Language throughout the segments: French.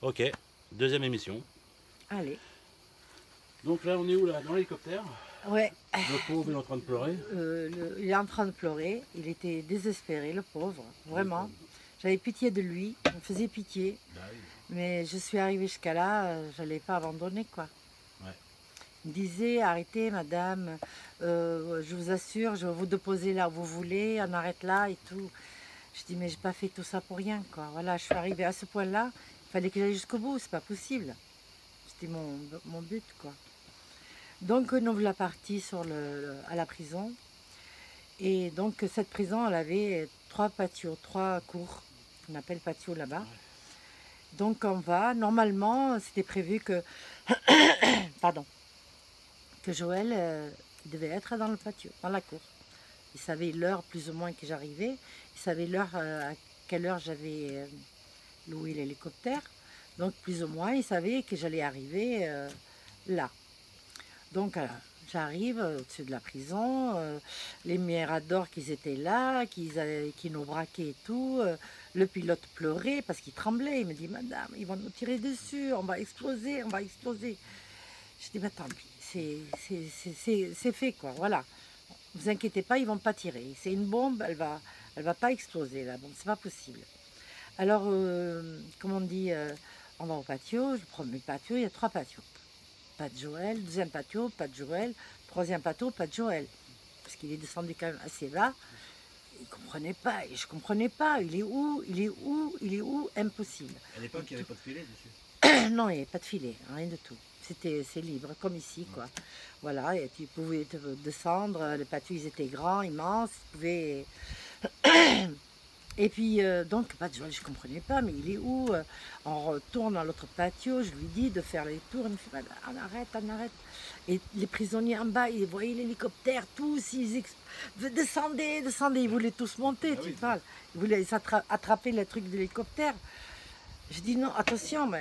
Ok, deuxième émission. Allez. Donc là, on est où là? Dans l'hélicoptère. Ouais. Le pauvre, il est en train de pleurer. Il est en train de pleurer. Il était désespéré, le pauvre. Vraiment. J'avais pitié de lui. Il me faisait pitié. Bah oui. Mais je suis arrivée jusqu'à là. Je ne l'ai pas abandonné, quoi. Ouais. Il me disait, arrêtez, madame. Je vous assure, je vais vous déposer là où vous voulez. On arrête là et tout. Je dis, mais j'ai pas fait tout ça pour rien, quoi. Voilà, je suis arrivée à ce point-là. Il fallait que j'aille jusqu'au bout. C'est pas possible. C'était mon but, quoi. Donc nous voilà partis à la prison. Et donc cette prison, elle avait 3 patios, 3 cours, qu'on appelle patio là-bas. Donc on va, normalement, c'était prévu que, pardon, que Joël devait être dans le patio, dans la cour. Il savait l'heure plus ou moins que j'arrivais. Il savait l'heure à quelle heure j'avais loué l'hélicoptère. Donc plus ou moins, il savait que j'allais arriver là. Donc j'arrive au-dessus de la prison, les miradors qui étaient là, qui nous braquaient et tout. Le pilote pleurait parce qu'il tremblait. Il me dit, madame, ils vont nous tirer dessus, on va exploser, on va exploser. Je dis, bah tant pis, c'est fait quoi, voilà. Ne vous inquiétez pas, ils vont pas tirer. C'est une bombe, elle va pas exploser la bombe, c'est pas possible. Alors, comme on dit, on va au patio, le premier patio, il y a 3 patios. Pas de Joël, deuxième patio, pas de Joël, troisième patio, pas de Joël. Parce qu'il est descendu quand même assez bas. Il ne comprenait pas, et je ne comprenais pas. Il est où? Il est où? Il est où? Impossible. À l'époque, il n'y avait pas de filet dessus. Non, il n'y avait pas de filet, rien de tout. C'est libre, comme ici, quoi. Voilà, et tu pouvais descendre, les patios, ils étaient grands, immenses, tu pouvais... Et puis, donc, pas de Joël, je ne comprenais pas, mais il est où? On retourne à l'autre patio, je lui dis de faire les tours, il me fait, on arrête, on arrête. Et les prisonniers en bas, ils voyaient l'hélicoptère, tous, descendez, descendez, ils voulaient tous monter, tu parles. Ils voulaient attraper le truc de l'hélicoptère. Je dis non, attention,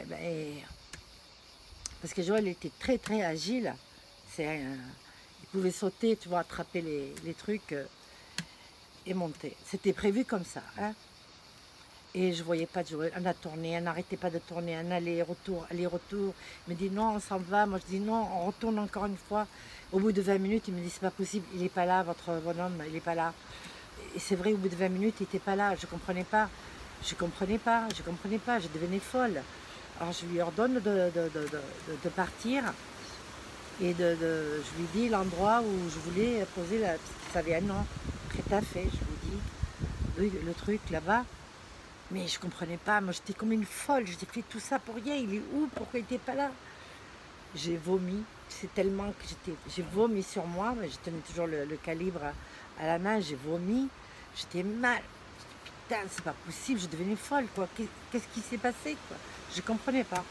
parce que Joël était très, très agile. Il pouvait sauter, tu vois, attraper les trucs et monter. C'était prévu comme ça, hein. Et je ne voyais pas de Joël. On a tourné, on n'arrêtait pas de tourner, un aller-retour, aller-retour. Il me dit non, on s'en va. Moi je dis non, on retourne encore une fois. Au bout de 20 minutes, il me dit c'est pas possible, il n'est pas là, votre bonhomme, il n'est pas là. Et c'est vrai, au bout de 20 minutes, il n'était pas là. Je ne comprenais pas. Je ne comprenais pas, je ne comprenais pas, je devenais folle. Alors je lui ordonne de partir. Et je lui dis l'endroit où je voulais poser la... Parce qu'il savait un nom, prêt à fait, je lui dis, le truc là-bas. Mais je ne comprenais pas, moi j'étais comme une folle, j'ai fait tout ça pour rien, il est où, pourquoi il n'était pas là? J'ai vomi, c'est tellement que j'ai vomi sur moi, mais je tenais toujours le calibre à la main, j'ai vomi, j'étais mal. Putain, c'est pas possible, je devenais folle, quoi. Qu'est-ce qui s'est passé, quoi? Je ne comprenais pas.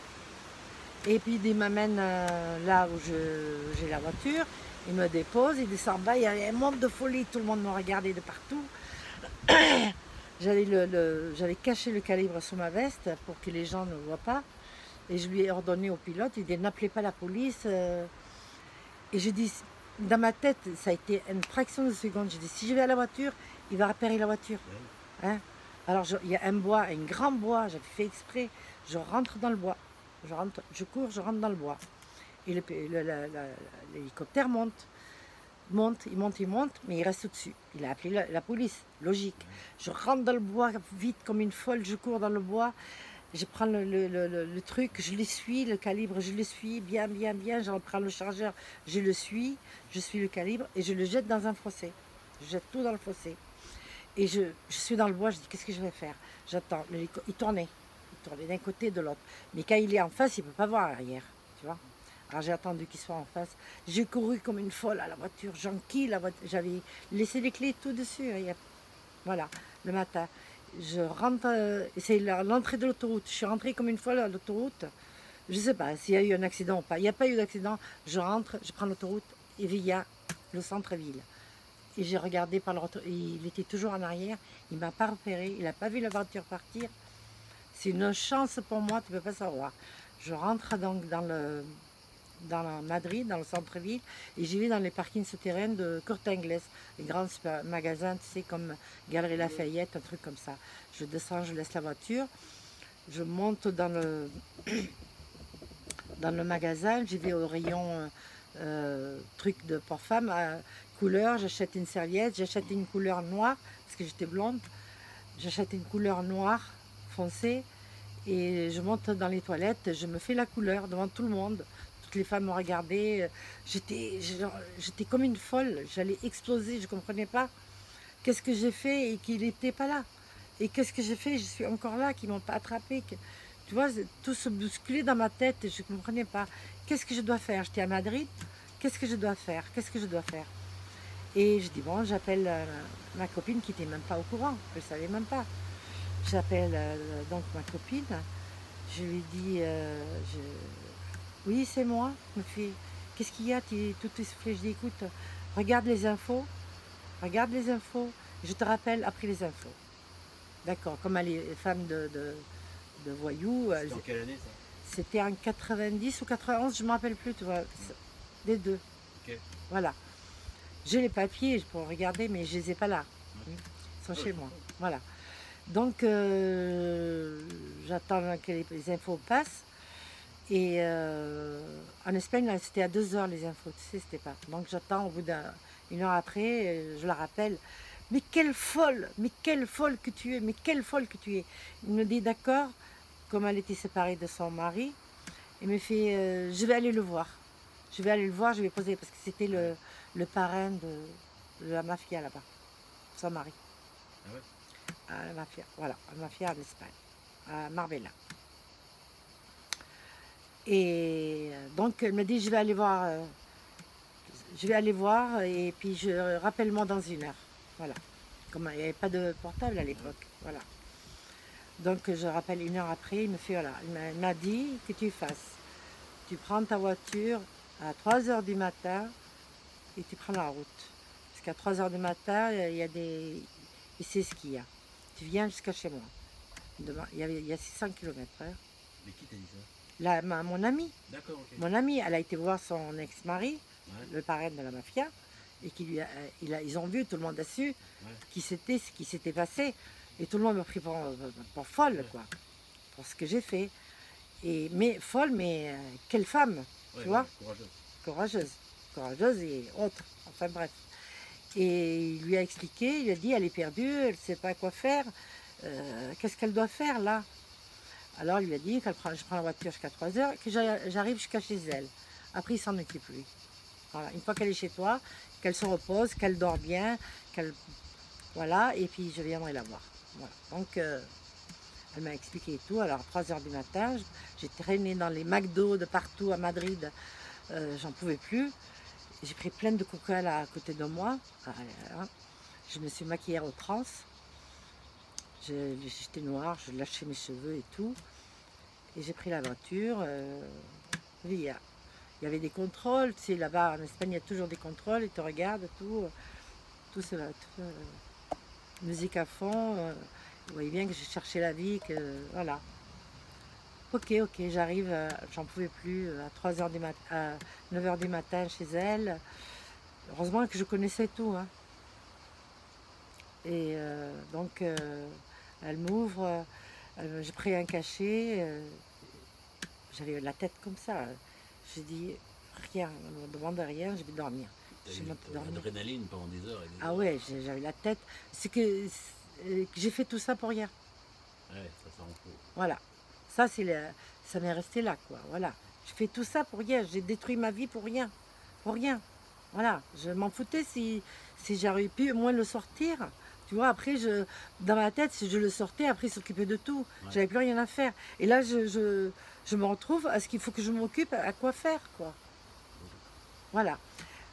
Et puis il m'amène là où j'ai la voiture, il me dépose, il descend bas, il y a un monde de folie, tout le monde me regardait de partout. J'avais caché le calibre sous ma veste pour que les gens ne voient pas. Et je lui ai ordonné au pilote, il dit n'appelez pas la police. Et je dis, dans ma tête, ça a été une fraction de seconde. Je dis si je vais à la voiture, il va repérer la voiture. Hein? Alors il y a un bois, un grand bois, j'avais fait exprès. Je rentre dans le bois. Je cours, je rentre dans le bois. Et l'hélicoptère monte. Il monte, mais il reste au-dessus. Il a appelé la police, logique. Je rentre dans le bois vite comme une folle, je cours dans le bois, je prends le truc, je l'essuie, le calibre, je l'essuie bien, bien, bien, j'en prends le chargeur, je suis le calibre et je le jette dans un fossé. Je jette tout dans le fossé. Et je suis dans le bois, je dis qu'est-ce que je vais faire? J'attends, il tournait d'un côté et de l'autre. Mais quand il est en face, il ne peut pas voir arrière, tu vois. Alors j'ai attendu qu'il soit en face. J'ai couru comme une folle à la voiture, j'enquille la voiture. J'avais laissé les clés tout dessus. Voilà, le matin. Je rentre, c'est l'entrée de l'autoroute. Je suis rentrée comme une folle à l'autoroute. Je ne sais pas s'il y a eu un accident ou pas. Il n'y a pas eu d'accident. Je rentre, je prends l'autoroute et il y a le centre-ville. Et j'ai regardé par le retour. Il était toujours en arrière. Il ne m'a pas repéré. Il n'a pas vu la voiture partir. C'est une chance pour moi, tu ne peux pas savoir. Je rentre donc dans Madrid, dans le centre-ville, et j'y vais dans les parkings souterrains de Corte Inglés, les grands magasins, tu sais, comme Galerie Lafayette, un truc comme ça. Je descends, je laisse la voiture, je monte dans le magasin, j'y vais au rayon truc de pour femme, couleur, j'achète une serviette, j'achète une couleur noire, parce que j'étais blonde, j'achète une couleur noire foncée, et je monte dans les toilettes, je me fais la couleur devant tout le monde. Toutes les femmes me regardaient, j'étais comme une folle, j'allais exploser, je ne comprenais pas qu'est-ce que j'ai fait et qu'il n'était pas là. Et qu'est-ce que j'ai fait, je suis encore là, qu'ils ne m'ont pas attrapé. Tu vois, tout se bousculait dans ma tête et je ne comprenais pas. Qu'est-ce que je dois faire? J'étais à Madrid, qu'est-ce que je dois faire? Qu'est-ce que je dois faire? Et je dis, bon, j'appelle ma copine qui n'était même pas au courant, elle ne savait même pas. J'appelle donc ma copine, je lui dis, oui, c'est moi. Elle me fait, qu'est-ce qu'il y a? Tu es tout essoufflé. Je dis, écoute, regarde les infos, je te rappelle après les infos. D'accord, comme elle est femme de voyous. C'était en quelle année ça? C'était en 90 ou 91, je ne me rappelle plus, tu vois, des deux. Ok. Voilà. J'ai les papiers pour regarder, mais je ne les ai pas là. Ils sont chez moi. Voilà. Donc, j'attends que les infos passent. Et en Espagne, c'était à 2 heures les infos, tu sais, c'était pas. Donc, j'attends au bout d'une heure après, je la rappelle. Mais quelle folle que tu es, mais quelle folle que tu es. Il me dit d'accord, comme elle était séparée de son mari, il me fait, je vais aller le voir. Je vais poser, parce que c'était le parrain de la mafia là-bas, son mari. Ah ouais? À la mafia, voilà, à la mafia en Espagne, à Marbella. Et donc elle me dit, je vais aller voir et puis rappelle-moi dans 1 heure. Voilà. Comme il n'y avait pas de portable à l'époque. Voilà. Donc je rappelle 1 heure après, il me fait, voilà, il m'a dit que tu fasses. Tu prends ta voiture à 3 heures du matin et tu prends la route. Parce qu'à 3 heures du matin, il y a des... Il sait ce qu'il y a. Tu viens jusqu'à chez moi. Il y a 600 km/h. Mais qui t'a dit ça? Mon ami. D'accord, ok. Mon ami, elle a été voir son ex-mari, Ouais. le parrain de la mafia, et ils ont vu, tout le monde a su, Ouais. ce qui s'était passé. Et tout le monde m'a pris pour folle, quoi, pour ce que j'ai fait. Mais folle, mais quelle femme, tu vois, courageuse et autre, enfin bref. Et il lui a expliqué, il lui a dit, elle est perdue, elle ne sait pas quoi faire, qu'est-ce qu'elle doit faire là? Alors il lui a dit je prends la voiture jusqu'à 3 heures, que j'arrive jusqu'à chez elle. Après il s'en occupe lui. Voilà. Une fois qu'elle est chez toi, qu'elle se repose, qu'elle dort bien, voilà, et puis je viendrai la voir. Voilà. Donc elle m'a expliqué tout. Alors à 3 heures du matin, j'ai traîné dans les McDo de partout à Madrid, j'en pouvais plus. J'ai pris plein de coca là à côté de moi. Je me suis maquillée au trans. J'étais noire, je lâchais mes cheveux et tout. Et j'ai pris la voiture. Il y avait des contrôles, tu sais, là-bas en Espagne, il y a toujours des contrôles, ils te regardent, tout cela. Musique à fond. Vous voyez bien que j'ai cherché la vie, que voilà. Ok, j'arrive, j'en pouvais plus, à 3 heures du matin, à 9 heures du matin chez elle. Heureusement que je connaissais tout, hein. Et donc, elle m'ouvre, j'ai pris un cachet, j'avais la tête comme ça. J'ai dit, rien, ne me demande rien, je vais dormir. J'ai l'adrénaline pendant des heures et des heures. Ah ouais, j'avais la tête. C'est que j'ai fait tout ça pour rien. Ouais, ça en faut. Voilà. Ça m'est resté là, quoi. Voilà. Je fais tout ça pour rien. J'ai détruit ma vie pour rien. Pour rien. Voilà. Je m'en foutais si j'aurais pu au moins le sortir. Tu vois, après, dans ma tête, si je le sortais, après, il s'occupait de tout. Ouais. J'avais plus rien à faire. Et là, je me retrouve à ce qu'il faut que je m'occupe, à quoi faire, quoi. Voilà.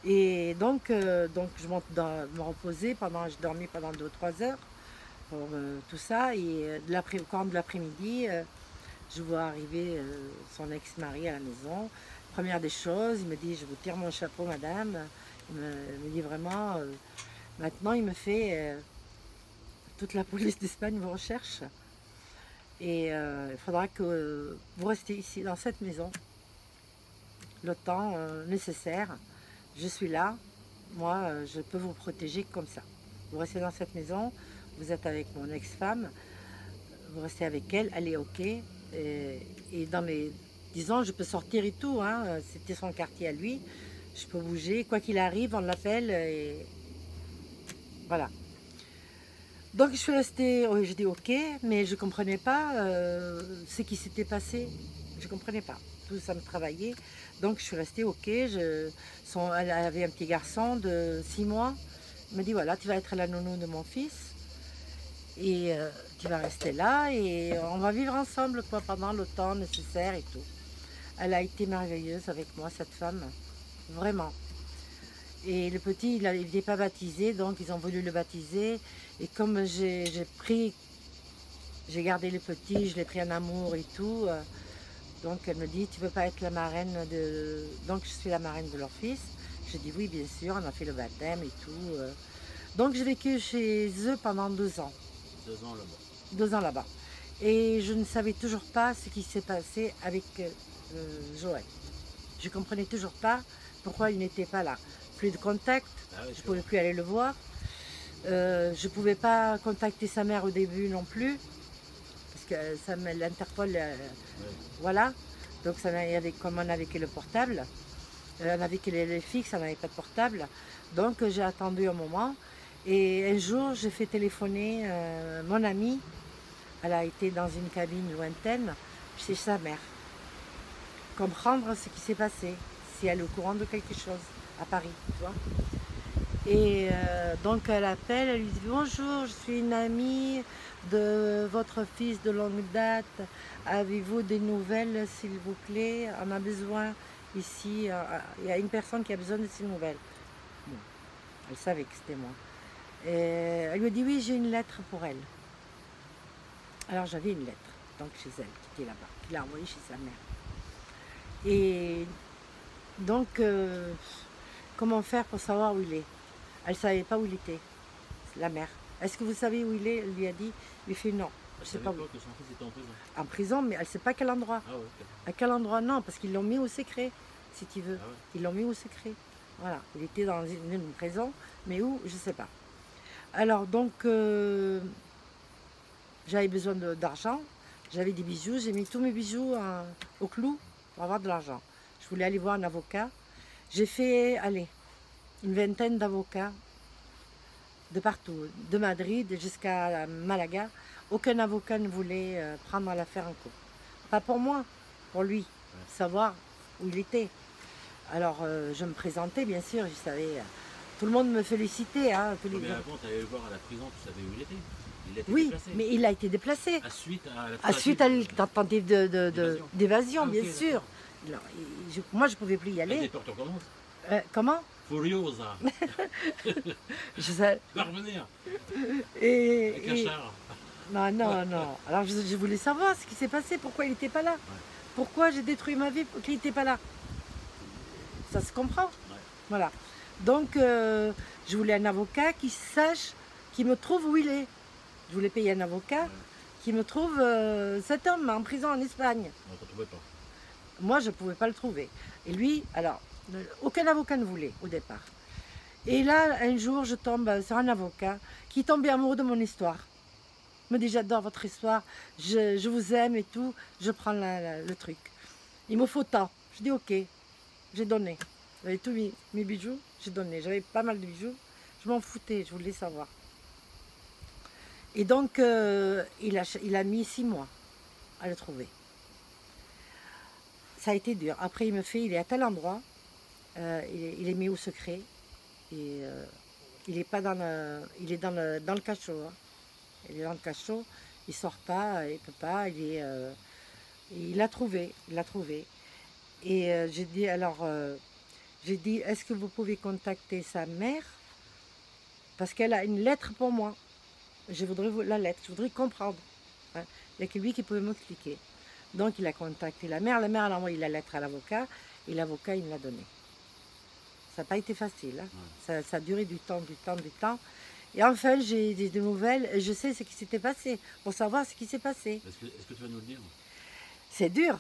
Et donc je monte me reposer je dormis pendant 2 ou 3 heures pour tout ça. Et au cours de l'après-midi, je vois arriver son ex-mari à la maison. Première des choses, il me dit, je vous tire mon chapeau, madame. Il me dit vraiment, maintenant il me fait, toute la police d'Espagne vous recherche. Et il faudra que vous restiez ici, dans cette maison, le temps nécessaire. Je suis là, moi je peux vous protéger comme ça. Vous restez dans cette maison, vous êtes avec mon ex-femme, vous restez avec elle, elle est ok. Et dans les... Disons, je peux sortir et tout, hein, c'était son quartier à lui. Je peux bouger, quoi qu'il arrive, on l'appelle et voilà. Donc je suis restée, oui, je dis ok, mais je ne comprenais pas ce qui s'était passé. Je ne comprenais pas. Tout ça me travaillait. Donc je suis restée ok. Elle avait un petit garçon de 6 mois. Elle me dit voilà, tu vas être la nounou de mon fils. Et tu vas rester là et on va vivre ensemble quoi, pendant le temps nécessaire et tout. Elle a été merveilleuse avec moi, cette femme. Vraiment. Et le petit, il n'était pas baptisé, donc ils ont voulu le baptiser. Et comme j'ai gardé le petit, je l'ai pris en amour et tout. Donc elle me dit, tu veux pas être la marraine de... Donc je suis la marraine de leur fils. J'ai dit oui, bien sûr, on a fait le baptême et tout. Donc j'ai vécu chez eux pendant 2 ans. 2 ans là-bas. 2 ans là-bas. Et je ne savais toujours pas ce qui s'est passé avec Joël. Je ne comprenais toujours pas pourquoi il n'était pas là. Plus de contact, Ah oui, je ne pouvais plus aller le voir. Je ne pouvais pas contacter sa mère au début non plus, parce que l'Interpol, voilà. Donc ça n'avait, comme on n'avait que le portable, on n'avait que les fixes, on n'avait pas de portable. Donc j'ai attendu un moment. Et un jour, j'ai fait téléphoner mon amie. Elle a été dans une cabine lointaine chez sa mère. Comprendre ce qui s'est passé, si elle est au courant de quelque chose à Paris, tu vois. Et donc elle appelle, elle lui dit bonjour, je suis une amie de votre fils de longue date. Avez-vous des nouvelles, s'il vous plaît? On a besoin ici, il y a une personne qui a besoin de ces nouvelles. Bon, elle savait que c'était moi. Et elle lui a dit oui, j'ai une lettre pour elle. Alors j'avais une lettre, donc chez elle, qui était là-bas, qui l'a envoyée chez sa mère. Et donc, comment faire pour savoir où il est? Elle ne savait pas où il était, la mère. Est-ce que vous savez où il est? Elle lui a dit. Il fait non. Elle Je sais savait pas pas où. que son fils était en prison. En prison, mais elle ne sait pas quel endroit. Ah ouais, À quel endroit? Non, parce qu'ils l'ont mis au secret, si tu veux. ah ouais. Ils l'ont mis au secret. Voilà, il était dans une prison, mais où, je ne sais pas. Alors, donc, j'avais besoin d'argent. J'avais des bijoux, j'ai mis tous mes bijoux au clou pour avoir de l'argent. Je voulais aller voir un avocat. J'ai fait, allez, une vingtaine d'avocats de partout, de Madrid jusqu'à Malaga. Aucun avocat ne voulait prendre l'affaire en cours. Pas pour moi, pour lui, savoir où il était. Alors je me présentais, bien sûr, je savais. Tout le monde me félicitait. Hein, tous les Mais gens. avant, tu allais le voir à la prison, tu savais où il était. Il était Oui, déplacé. mais il a été déplacé. Suite à la Tentative d'évasion, Ah, ok, bien sûr. Moi, je ne pouvais plus y Elle aller. déporte en comment? Comment? Furiosa. Je sais. Va revenir. Et, Avec un char. non, non, non. Alors je voulais savoir ce qui s'est passé, pourquoi il n'était pas là. Ouais. Pourquoi j'ai détruit ma vie pour qu'il n'était pas là. Ça se comprend. Ouais. Voilà. Donc je voulais un avocat qui sache, qui me trouve où il est. Je voulais payer un avocat qui me trouve cet homme en prison en Espagne. Non, t'en trouvais pas. Moi, je ne pouvais pas le trouver. Et lui, alors, aucun avocat ne voulait au départ. Et là, un jour, je tombe sur un avocat qui est tombé amoureux de mon histoire. Il me dit, j'adore votre histoire, je vous aime et tout, je prends le truc. Il me faut tant. Je dis, ok, j'ai donné. J'avais tous mes bijoux, j'ai donné. J'avais pas mal de bijoux, je m'en foutais, je voulais savoir. Et donc, il a mis 6 mois à le trouver. Ça a été dur. Après, il me fait, il est à tel endroit, il est mis au secret, et il est pas dans le, il est dans le cachot. Hein. Il est dans le cachot, il sort pas, il peut pas, il l'a trouvé, Et j'ai dit, est-ce que vous pouvez contacter sa mère? Parce qu'elle a une lettre pour moi. Je voudrais la lettre, je voudrais comprendre. Hein. Il n'y a que lui qui pouvait m'expliquer. Donc il a contacté la mère elle a envoyé la lettre à l'avocat, et l'avocat il me l'a donnée. Ça n'a pas été facile, hein. Ça a duré du temps. Et enfin j'ai des nouvelles, et je sais ce qui s'était passé, pour savoir ce qui s'est passé. Est-ce que tu vas nous le dire? C'est dur,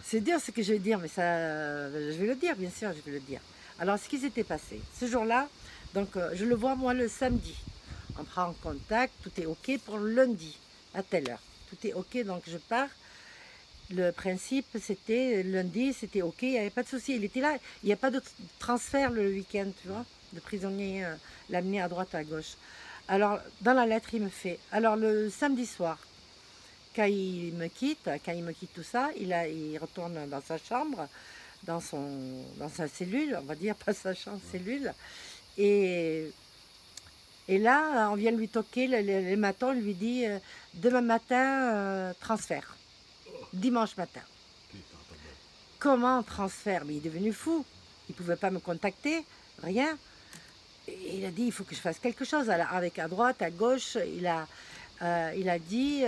c'est dur ce que je vais dire, mais ça, je vais le dire, bien sûr, je vais le dire. Alors ce qui s'était passé, ce jour-là, donc je le vois moi le samedi. On prend en contact, tout est ok pour le lundi. à telle heure. Tout est ok, donc je pars. Le principe, c'était lundi, c'était ok, il n'y avait pas de souci. Il était là, il n'y a pas de transfert le week-end, tu vois, de prisonnier, l'amener à droite, à gauche. Alors, dans la lettre, il me fait. Alors, le samedi soir, quand il me quitte tout ça, il retourne dans sa chambre, dans sa cellule, on va dire, pas sa chambre, cellule. Et, et là, on vient lui toquer le matin, on lui dit demain matin, transfert, dimanche matin. Putain, pas de bol. Comment transfert? Mais il est devenu fou. Il ne pouvait pas me contacter, rien. Et il a dit il faut que je fasse quelque chose. Alors, avec à droite, à gauche, il a dit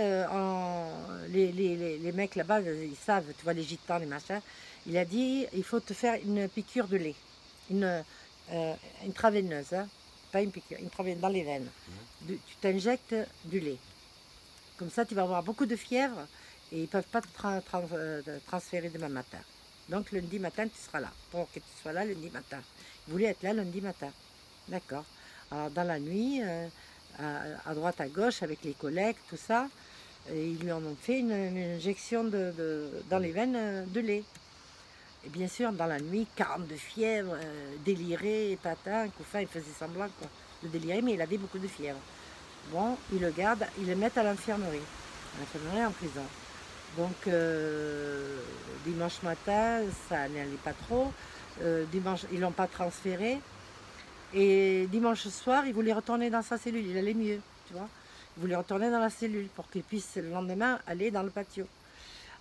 les mecs là-bas, ils savent, tu vois, les gitans, les machins. Il a dit il faut te faire une piqûre de lait, une intraveineuse, hein, pas une piqûre, une traveineuse dans les veines. Tu t'injectes du lait. Comme ça, tu vas avoir beaucoup de fièvre et ils ne peuvent pas te transférer demain matin. Donc lundi matin, tu seras là. Pour que tu sois là lundi matin. Il voulait être là lundi matin. D'accord. Alors dans la nuit, à droite, à gauche, avec les collègues, tout ça, ils lui en ont fait une injection dans les veines de lait. Et bien sûr, dans la nuit, 42 fièvre, déliré, patin, couffin, il faisait semblant quoi, de délirer, mais il avait beaucoup de fièvre. Bon, ils le gardent, ils le mettent à l'infirmerie en prison. Donc, dimanche matin, ça n'allait pas trop. Dimanche, ils ne l'ont pas transféré. Et dimanche soir, il voulait retourner dans sa cellule. Il allait mieux, tu vois. Il voulait retourner dans la cellule pour qu'il puisse le lendemain aller dans le patio.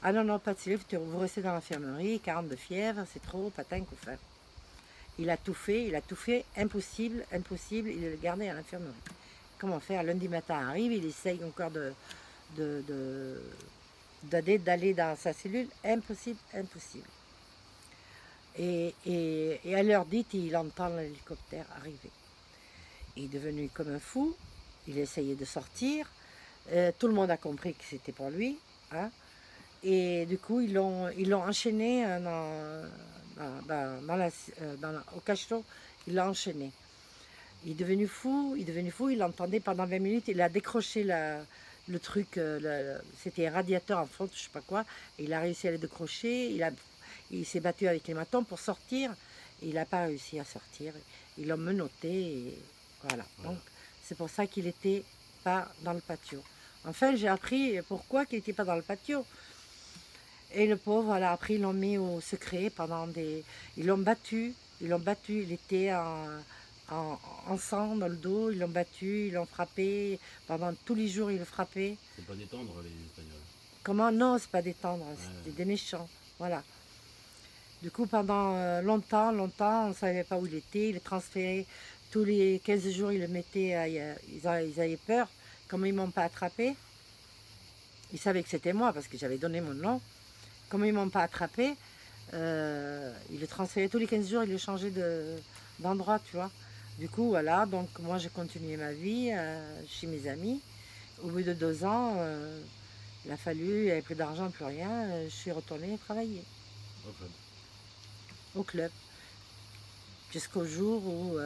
Ah non, non, pas de cellule, vous restez dans l'infirmerie, 40 de fièvre, c'est trop, patin, couffin. Il a tout fait, impossible, il est gardé à l'infirmerie. Comment faire? Lundi matin arrive, il essaye encore d'aller dans sa cellule, impossible. Et à l'heure dite, il entend l'hélicoptère arriver. Il est devenu comme un fou, il essayait de sortir, tout le monde a compris que c'était pour lui, hein. Et du coup, ils l'ont enchaîné au cachot, il l'a enchaîné. Il est devenu fou, il l'entendait pendant 20 minutes, il a décroché le truc, c'était un radiateur en fond, je sais pas quoi, et il a réussi à le décrocher, il s'est battu avec les matons pour sortir, et il n'a pas réussi à sortir, ils l'ont menotté, et voilà. Donc c'est pour ça qu'il n'était pas dans le patio. Enfin, j'ai appris pourquoi il n'était pas dans le patio. Et le pauvre, voilà, après ils l'ont mis au secret ils l'ont battu, il était en sang dans le dos, ils l'ont battu, ils l'ont frappé, pendant tous les jours ils le frappaient. C'est pas détendre les Espagnols. Comment? Non, c'est pas des tendres, c'était des méchants, voilà. Du coup, pendant longtemps, on ne savait pas où il était, il est transféré, tous les 15 jours ils le mettaient, ils avaient peur, comme ils ne m'ont pas attrapé, ils savaient que c'était moi parce que j'avais donné mon nom. Comme ils ne m'ont pas attrapé, il le transférait tous les 15 jours, il le changeait d'endroit, tu vois. Du coup, voilà, donc moi j'ai continué ma vie chez mes amis. Au bout de 2 ans, il a fallu, il n'y avait plus d'argent, plus rien, je suis retournée travailler. Au club. Au club. Jusqu'au jour où,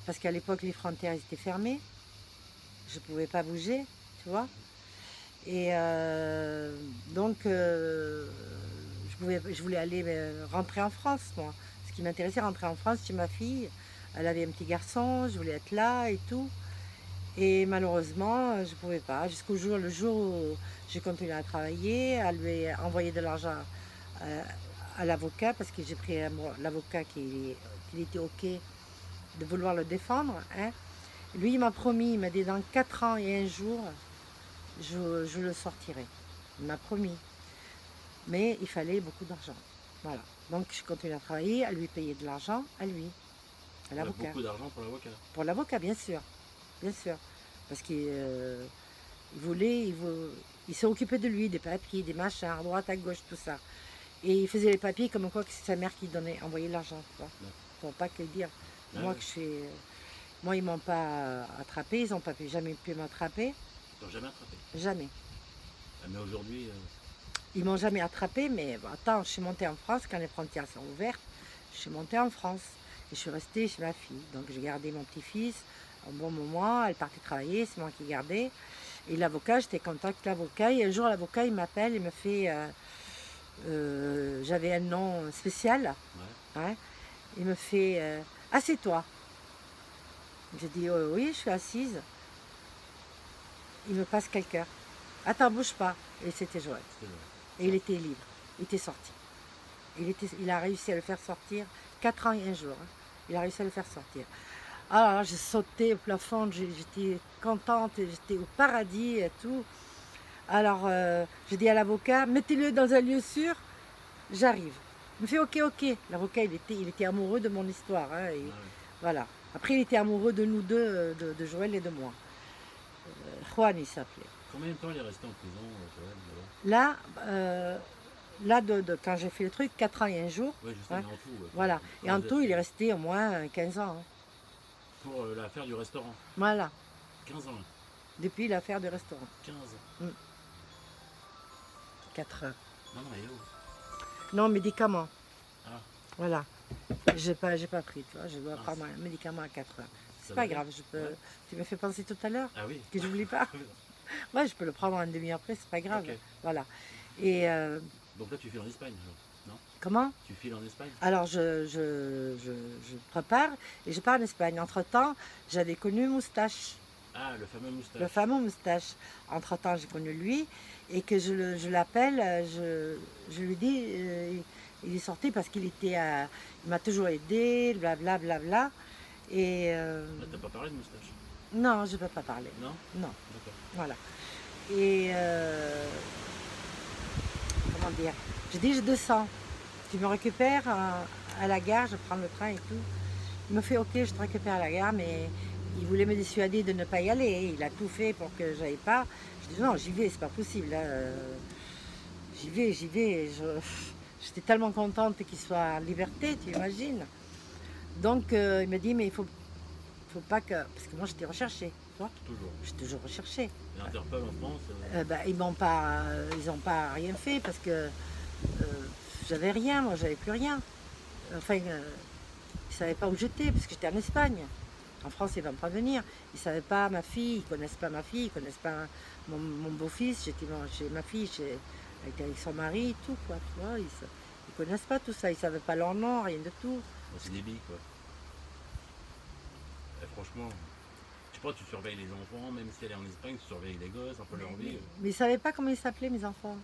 parce qu'à l'époque les frontières étaient fermées, je ne pouvais pas bouger, tu vois. Et donc, je voulais aller rentrer en France, moi. Ce qui m'intéressait, rentrer en France chez ma fille. Elle avait un petit garçon, je voulais être là et tout. Et malheureusement, je ne pouvais pas. Jusqu'au jour, le jour où j'ai continué à travailler, à lui envoyer de l'argent à l'avocat, parce que j'ai pris l'avocat qui était OK de vouloir le défendre. Hein. Lui, il m'a promis, il m'a dit dans 4 ans et 1 jour, je le sortirai. Il m'a promis. Mais il fallait beaucoup d'argent. Voilà. Donc je continue à travailler, à lui payer de l'argent, à lui, à l'avocat. Beaucoup d'argent pour l'avocat. Pour l'avocat, bien sûr. Bien sûr. Parce qu'il il s'est occupé de lui, des papiers, des machins, à droite, à gauche, tout ça. Et il faisait les papiers comme quoi que c'est sa mère qui envoyait l'argent. Il ne faut pas que le dire. Moi, ils ne m'ont pas attrapé, ils n'ont jamais pu m'attraper. Ils t'ont jamais attrapé? Jamais. Mais aujourd'hui... Ils m'ont jamais attrapé, mais bon, attends, je suis montée en France quand les frontières sont ouvertes. Je suis montée en France et je suis restée chez ma fille. Donc j'ai gardé mon petit-fils un bon moment, elle partait travailler, c'est moi qui gardais. Et l'avocat, j'étais contacte l'avocat. Et un jour, l'avocat, il m'appelle, il me fait... j'avais un nom spécial. Ouais. Hein, il me fait assieds-toi. J'ai dit oui, je suis assise. Il me passe quelqu'un. Attends, bouge pas. Et c'était Joël. C'était vrai. Et il était libre. Il était sorti. Il a réussi à le faire sortir 4 ans et un jour. Hein. Il a réussi à le faire sortir. Alors là, j'ai sauté au plafond, j'étais contente, j'étais au paradis et tout. Alors j'ai dit à l'avocat, mettez-le dans un lieu sûr, j'arrive. Il me fait ok, ok. L'avocat, il était amoureux de mon histoire. Hein, et Ouais. voilà. Après, il était amoureux de nous deux, de Joël et de moi. Juan, il s'appelait. Combien de temps il est resté en prison, Joël, là-bas? Là, quand j'ai fait le truc, 4 ans et un jour. Oui, je sais, Hein, mais en tout. voilà. Et en tout, il est resté au moins 15 ans. Hein. Pour l'affaire du restaurant. Voilà. 15 ans. Depuis l'affaire du restaurant. 15 ans. 4 ans. Non, non, et oh. Non, médicaments. Ah, Voilà. J'ai pas pris, tu vois. Je dois Ah, prendre un médicament à 4 heures. C'est ça pas va bien. grave, je peux. Ouais. Tu m'as fait penser tout à l'heure Ah oui. que j'oublie pas. Ouais, je peux le prendre en demi-heure après, c'est pas grave. Ok. Voilà. Et Donc là, tu files en Espagne, alors, non? comment? Tu files en Espagne? Alors je prépare et je pars en Espagne. Entre-temps, j'avais connu Moustache, Ah, le fameux moustache. le fameux Moustache. Entre-temps, j'ai connu lui et que je l'appelle, je lui dis, il est sorti parce qu'il était, il m'a toujours aidé, blablabla. Bla, bla, bla. Et Bah, t'as pas parlé de moustache? non, je ne peux pas parler. Non? Non, D'accord. voilà. Et comment dire? Je dis, je descends. Tu me récupères à la gare, je prends le train et tout. Il me fait ok, je te récupère à la gare, mais il voulait me dissuader de ne pas y aller. Il a tout fait pour que j'aille pas. Je dis non, j'y vais, c'est pas possible. Là. J'y vais, j'y vais. J'étais tellement contente qu'il soit en liberté, tu imagines. Donc il me dit mais faut pas que. Parce que moi j'étais recherchée, tu vois. Toujours. Je suis toujours recherchée. Et Interpol en France Ils n'ont pas rien fait parce que j'avais rien, moi j'avais plus rien. Enfin, ils ne savaient pas où j'étais parce que j'étais en Espagne. En France, ils ne vont pas venir. Ils ne savaient pas ma fille, ils ne connaissent pas ma fille, ils ne connaissent pas mon beau-fils. J'étais chez ma fille, avec son mari et tout, quoi. Tu vois, ils ne connaissent pas tout ça, ils ne savaient pas leur nom, rien de tout. Bon, c'est des billes, quoi. Et franchement, je sais pas, tu surveilles les enfants, même si elle est en Espagne, tu surveilles les gosses, un peu leur vie. Mais ils ne savaient pas comment ils s'appelaient, mes enfants.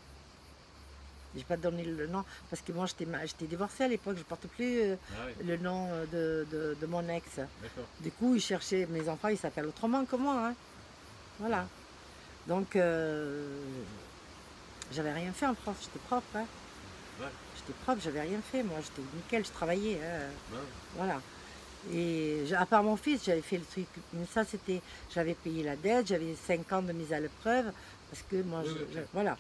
Je n'ai pas donné le nom, parce que moi j'étais divorcée à l'époque, je ne portais plus Ah oui, le nom de mon ex. d'accord. Du coup, ils cherchaient, mes enfants, ils s'appellent autrement que moi. Hein. Voilà. Donc, j'avais rien fait en France, j'étais propre. Hein. Ouais, J'étais propre, j'avais rien fait, moi, j'étais nickel, je travaillais. Hein. ouais. Voilà. Et à part mon fils, j'avais fait le truc, mais ça c'était, j'avais payé la dette, j'avais 5 ans de mise à l'épreuve, parce que moi, Oui, oui, ok. voilà.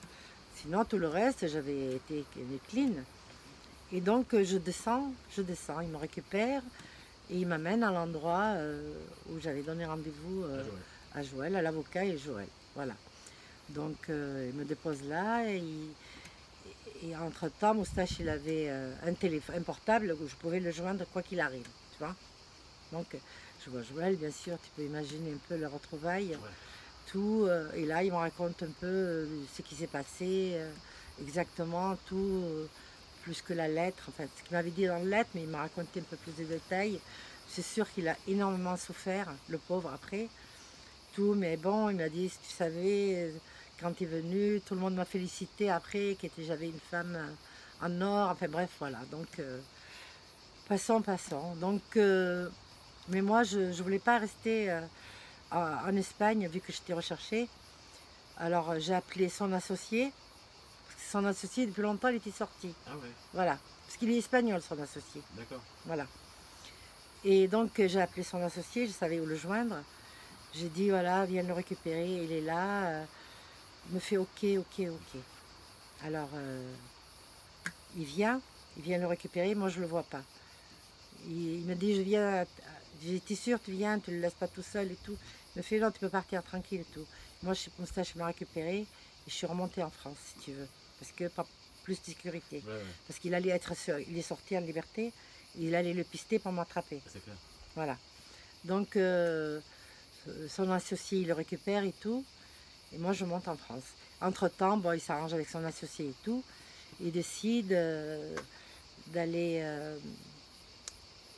Sinon, tout le reste, j'avais été clean. Et donc, je descends, il me récupère et il m'amène à l'endroit où j'avais donné rendez-vous Ah, ouais. à Joël, à l'avocat et Joël. Voilà. Donc, il me dépose là et entre-temps, Moustache, il avait un téléphone, un portable où je pouvais le joindre quoi qu'il arrive, tu vois. Donc, je vois Joël, bien sûr, tu peux imaginer un peu le retrouvaille. Ouais. Tout, et là, il me raconte un peu ce qui s'est passé, exactement, tout, plus que la lettre, enfin, ce qu'il m'avait dit dans la lettre, mais il m'a raconté un peu plus de détails. C'est sûr qu'il a énormément souffert, le pauvre, après, tout, mais bon, il m'a dit, si tu savais, quand tu es venu, tout le monde m'a félicité après, j'avais une femme en or, enfin bref, voilà, donc, passons. Donc, mais moi, je ne voulais pas rester en Espagne, vu que j'étais recherchée. Alors j'ai appelé son associé. Son associé, depuis longtemps, il était sorti. Ah ouais, Voilà. Parce qu'il est espagnol, son associé. d'accord. Voilà. Et donc j'ai appelé son associé, je savais où le joindre. J'ai dit, voilà, viens le récupérer, il est là. Il me fait ok. Alors il vient le récupérer, moi je ne le vois pas. Il me dit, je viens, j'étais sûre, tu viens, tu ne le laisses pas tout seul et tout. Il me fait, non, tu peux partir tranquille et tout. Moi, je suis Moustache, je m'ai récupéré et je suis remontée en France, si tu veux. Parce que pas plus de sécurité. Ouais, ouais, Parce qu'il allait il est sorti en liberté, il allait le pister pour m'attraper. c'est clair. Voilà. Donc, son associé, il le récupère et tout. Et moi, je monte en France. Entre-temps, bon, il s'arrange avec son associé et tout. Il décide d'aller...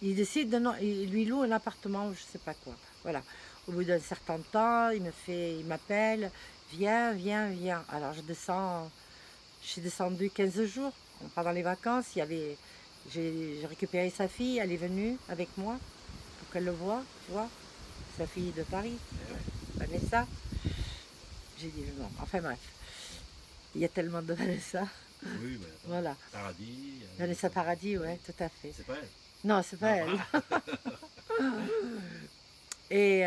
il décide de... Non, il lui loue un appartement ou je sais pas quoi. Voilà. Au bout d'un certain temps, il m'appelle. Viens, viens, viens. Alors, je descends... Je suis descendue 15 jours. Pendant les vacances, j'ai récupéré sa fille. Elle est venue avec moi pour qu'elle le voie. Tu vois, sa fille de Paris, Vanessa. J'ai dit non. Enfin bref. Il y a tellement de Vanessa. Oui, mais attends, Voilà. Paradis. Vanessa Paradis, ouais, tout à fait. C'est pas elle. Non, c'est pas elle. Et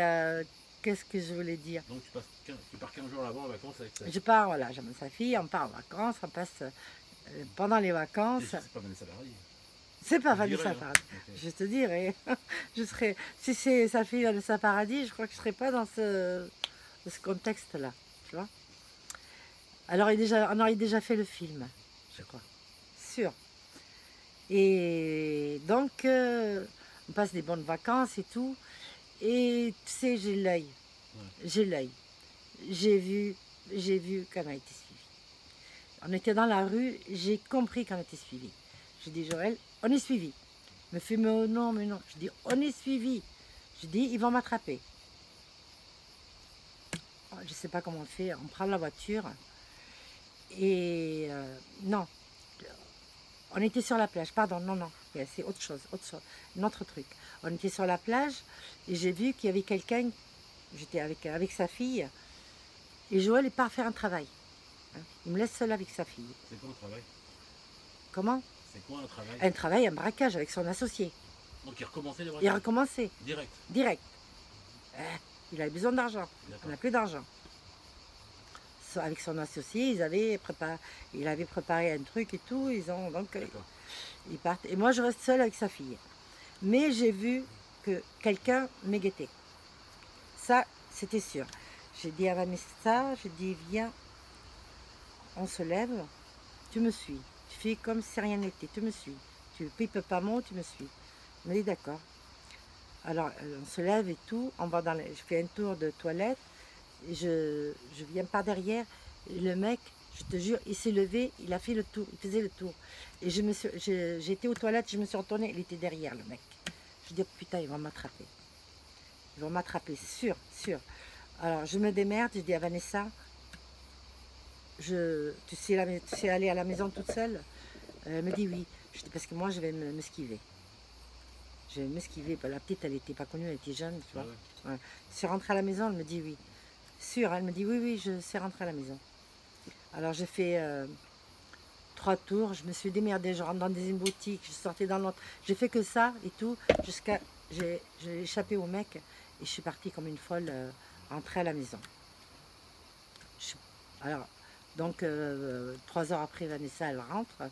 qu'est-ce que je voulais dire? Donc tu pars 15 jours là-bas en vacances avec ça. Je pars, voilà, j'amène sa fille, on part en vacances, on passe pendant les vacances. C'est pas Vanessa Paradis. C'est pas Tu Vanessa dirais, hein. Paradis. Ok. Je te dirais, si c'est sa fille Vanessa Paradis, je crois que je serais pas dans ce contexte-là, tu vois. Alors, on aurait déjà fait le film, je crois, sûr. Et donc, on passe des bonnes vacances et tout. Et tu sais, j'ai l'œil. Ouais. J'ai l'œil. J'ai vu qu'on a été suivi. On était dans la rue, j'ai compris qu'on était suivi. J'ai dit, Joël, on est suivi. Il me fait, mais non, mais non. Je dis, on est suivi. Je dis, ils vont m'attraper. Je ne sais pas comment on fait. On prend la voiture. Et non. On était sur la plage. Pardon, non, non. C'est autre chose, un autre truc. On était sur la plage et j'ai vu qu'il y avait quelqu'un. J'étais avec sa fille. Et Joël part faire un travail. Il me laisse seul avec sa fille. C'est quoi un travail? Comment? C'est quoi un travail? Un travail, un braquage avec son associé. Donc il recommençait les Il a braquages? recommencé, Direct. direct. Il avait besoin d'argent. On n'a plus d'argent. Avec son associé, il avait préparé un truc et tout. Ils partent. Et moi, je reste seule avec sa fille. Mais j'ai vu que quelqu'un me guettait. Ça, c'était sûr. J'ai dit à Vanessa, je dis, viens, on se lève, tu me suis. Tu fais comme si rien n'était, tu me suis. Tu pipes pas mot, tu me suis. On me dit d'accord. Alors, on se lève et tout, je fais un tour de toilette, et je viens par derrière, et le mec, je te jure, il s'est levé, il a fait le tour, il faisait le tour. Et j'étais aux toilettes, je me suis retournée, il était derrière, le mec. Je dis, putain, ils vont m'attraper. Ils vont m'attraper, sûr, sûr. Alors, je me démerde, je dis à Vanessa, tu sais aller à la maison toute seule? Elle me dit oui. Je dis, parce que moi, je vais m'esquiver. Je vais m'esquiver. La petite, elle n'était pas connue, elle était jeune, tu vois. Ouais. Je suis rentrée à la maison, elle me dit oui. Sûre, elle me dit oui, oui, je suis rentrée à la maison. Alors, j'ai fait 3 tours, je me suis démerdée, je rentre dans une boutique, je sortais dans l'autre. J'ai fait que ça et tout, jusqu'à... J'ai échappé au mec et je suis partie comme une folle rentrer à la maison. Alors, donc, 3 heures après, Vanessa, elle rentre.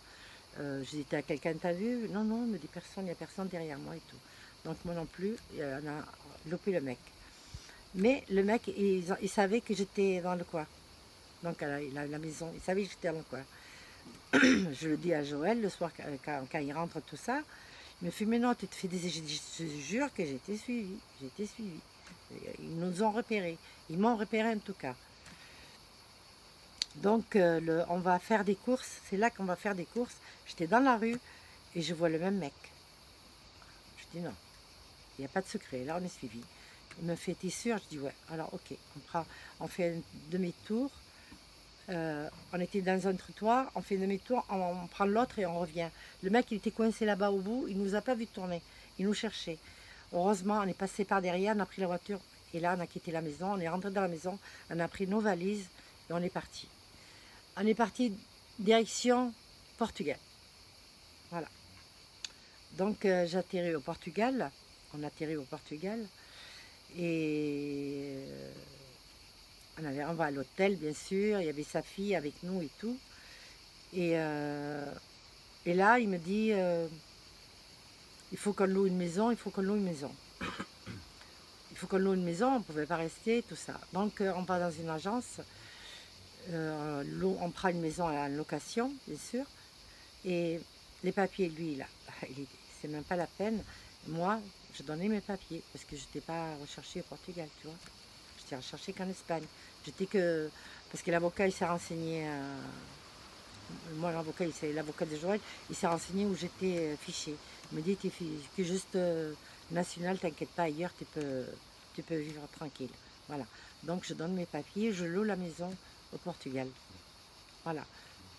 J'ai dit à quelqu'un, t'as vu? Non, non, il me dit personne, il n'y a personne derrière moi et tout. Donc, moi non plus, on a lopé le mec. Mais le mec, il savait que j'étais dans le coin. Donc, à la maison, il savait que j'étais dans le coin. Je le dis à Joël le soir, quand il rentre, tout ça. Il me fait, mais non, tu te fais des... Je te jure que j'ai été suivie. J'ai été suivie. Ils nous ont repérés. Ils m'ont repéré en tout cas. Donc, on va faire des courses. C'est là qu'on va faire des courses. J'étais dans la rue et je vois le même mec. Je dis non, il n'y a pas de secret. Là, on est suivi. Il me fait, t'es sûr? Je dis ouais. Alors, ok, on fait un demi-tour. On était dans un trottoir, on fait un demi-tour, on prend l'autre et on revient. Le mec, il était coincé là-bas au bout, il ne nous a pas vu tourner. Il nous cherchait. Heureusement, on est passé par derrière, on a pris la voiture et là, on a quitté la maison. On est rentré dans la maison, on a pris nos valises et on est parti. On est parti direction Portugal. Voilà. Donc j'atterris au Portugal. On atterrit au Portugal. Et on va à l'hôtel, bien sûr. Il y avait sa fille avec nous et tout. Et là, il me dit, il faut qu'on loue une maison, il faut qu'on loue une maison. Il faut qu'on loue une maison, on ne pouvait pas rester, tout ça. Donc on va dans une agence. On prend une maison à la location, bien sûr, et les papiers, lui, là, c'est même pas la peine. Moi, je donnais mes papiers, parce que je n'étais pas recherchée au Portugal, tu vois. J'étais recherchée qu'en Espagne. J'étais que... Parce que l'avocat, il s'est renseigné... moi, l'avocat, c'est l'avocat de Joël, il s'est renseigné où j'étais fiché. Il me dit, tu es juste national, t'inquiète pas, ailleurs, tu peux vivre tranquille. Voilà. Donc, je donne mes papiers, je loue la maison au Portugal. Voilà.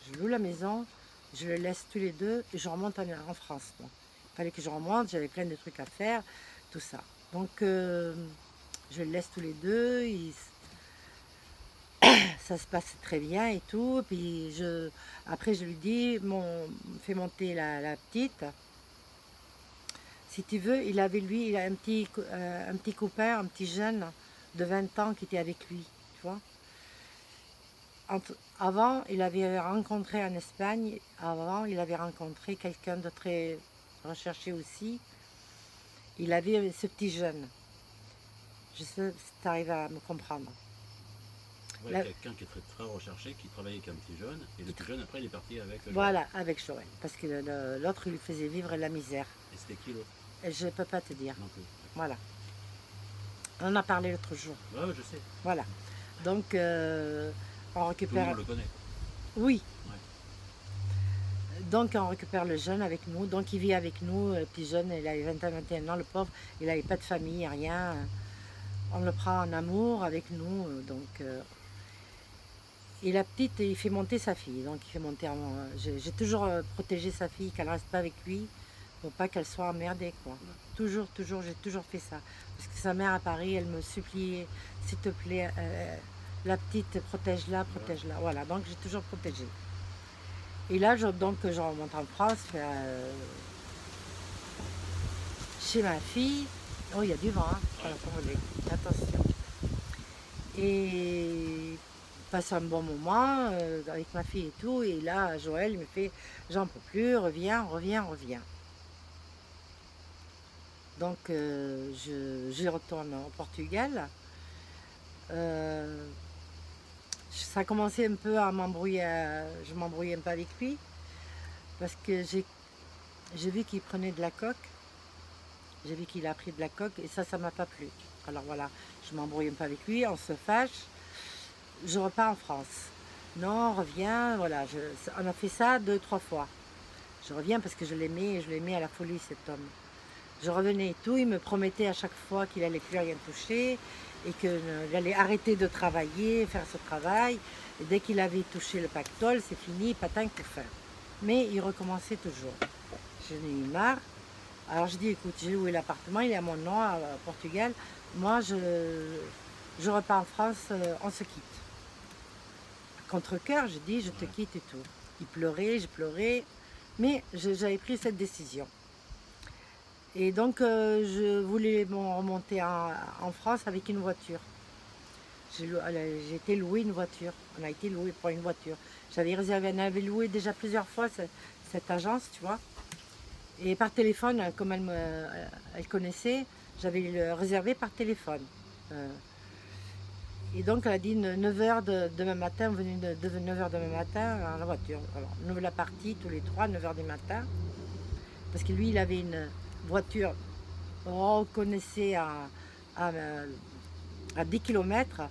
Je loue la maison, je le laisse tous les deux et je remonte en France. Bon. Il fallait que je remonte, j'avais plein de trucs à faire, tout ça. Donc, je le laisse tous les deux. Ça se passe très bien et tout. Puis après, je lui dis, fais monter la petite. Si tu veux, il a un petit copain, un petit jeune de 20 ans qui était avec lui, tu vois. Avant, il avait rencontré en Espagne, avant, il avait rencontré quelqu'un de très recherché aussi. Il avait ce petit jeune. Je sais si tu arrives à me comprendre. Ouais, quelqu'un qui est très, très recherché, qui travaillait avec un petit jeune, et le petit jeune, après, il est parti avec Joël. Voilà, avec Joël, parce que l'autre, il lui faisait vivre la misère. Et c'était qui l'autre? Je ne peux pas te dire. Non plus. Voilà. On en a parlé l'autre jour. Ouais, je sais. Voilà. Donc, on Tout le récupère... monde le connaît. Oui. Ouais. Donc, on récupère le jeune avec nous. Donc, il vit avec nous. Le petit jeune, il avait 20 ans, 21 ans. Le pauvre, il n'avait pas de famille, rien. On le prend en amour avec nous. Donc... Et la petite, il fait monter sa fille. Donc, il fait monter j'ai toujours protégé sa fille, qu'elle ne reste pas avec lui, pour pas qu'elle soit emmerdée, quoi. Toujours, toujours, j'ai toujours fait ça. Parce que sa mère à Paris, elle me suppliait, s'il te plaît, la petite, protège-la, protège-la. Voilà, donc j'ai toujours protégé. Et là, donc, je remonte en France, chez ma fille. Oh, il y a du vent, hein. Attention. Et passe un bon moment avec ma fille et tout. Et là, Joël, il me fait, j'en peux plus, reviens, reviens, reviens. Donc, je retourne au Portugal. Ça a commencé un peu à m'embrouiller, je m'embrouillais un peu avec lui, parce que j'ai vu qu'il prenait de la coke. J'ai vu qu'il a pris de la coke et ça m'a pas plu. Alors voilà, je m'embrouille un peu avec lui, on se fâche. Je repars en France. Non, reviens, voilà. On a fait ça 2-3 fois. Je reviens parce que je l'aimais à la folie, cet homme. Je revenais et tout, il me promettait à chaque fois qu'il allait plus rien toucher et qu'il allait arrêter de travailler, faire ce travail. Et dès qu'il avait touché le pactole, c'est fini, patin que faire. Mais il recommençait toujours. J'en ai eu marre. Alors je dis, écoute, j'ai loué l'appartement, il est à mon nom, à Portugal. Moi, je repars en France, on se quitte. Contre-cœur, je dis, je te quitte et tout. Il pleurait, je pleurais, mais j'avais pris cette décision. Et donc, je voulais remonter en France avec une voiture. J'ai été louer une voiture. On a été loué pour une voiture. J'avais réservé, on avait loué déjà plusieurs fois cette agence, tu vois. Et par téléphone, comme elle connaissait, j'avais réservé par téléphone. Et donc elle a dit 9h demain matin, on venait de 9h demain matin en la voiture. Alors nous la partie tous les trois, 9h du matin. Parce que lui, il avait une voiture, on reconnaissait à 10 km.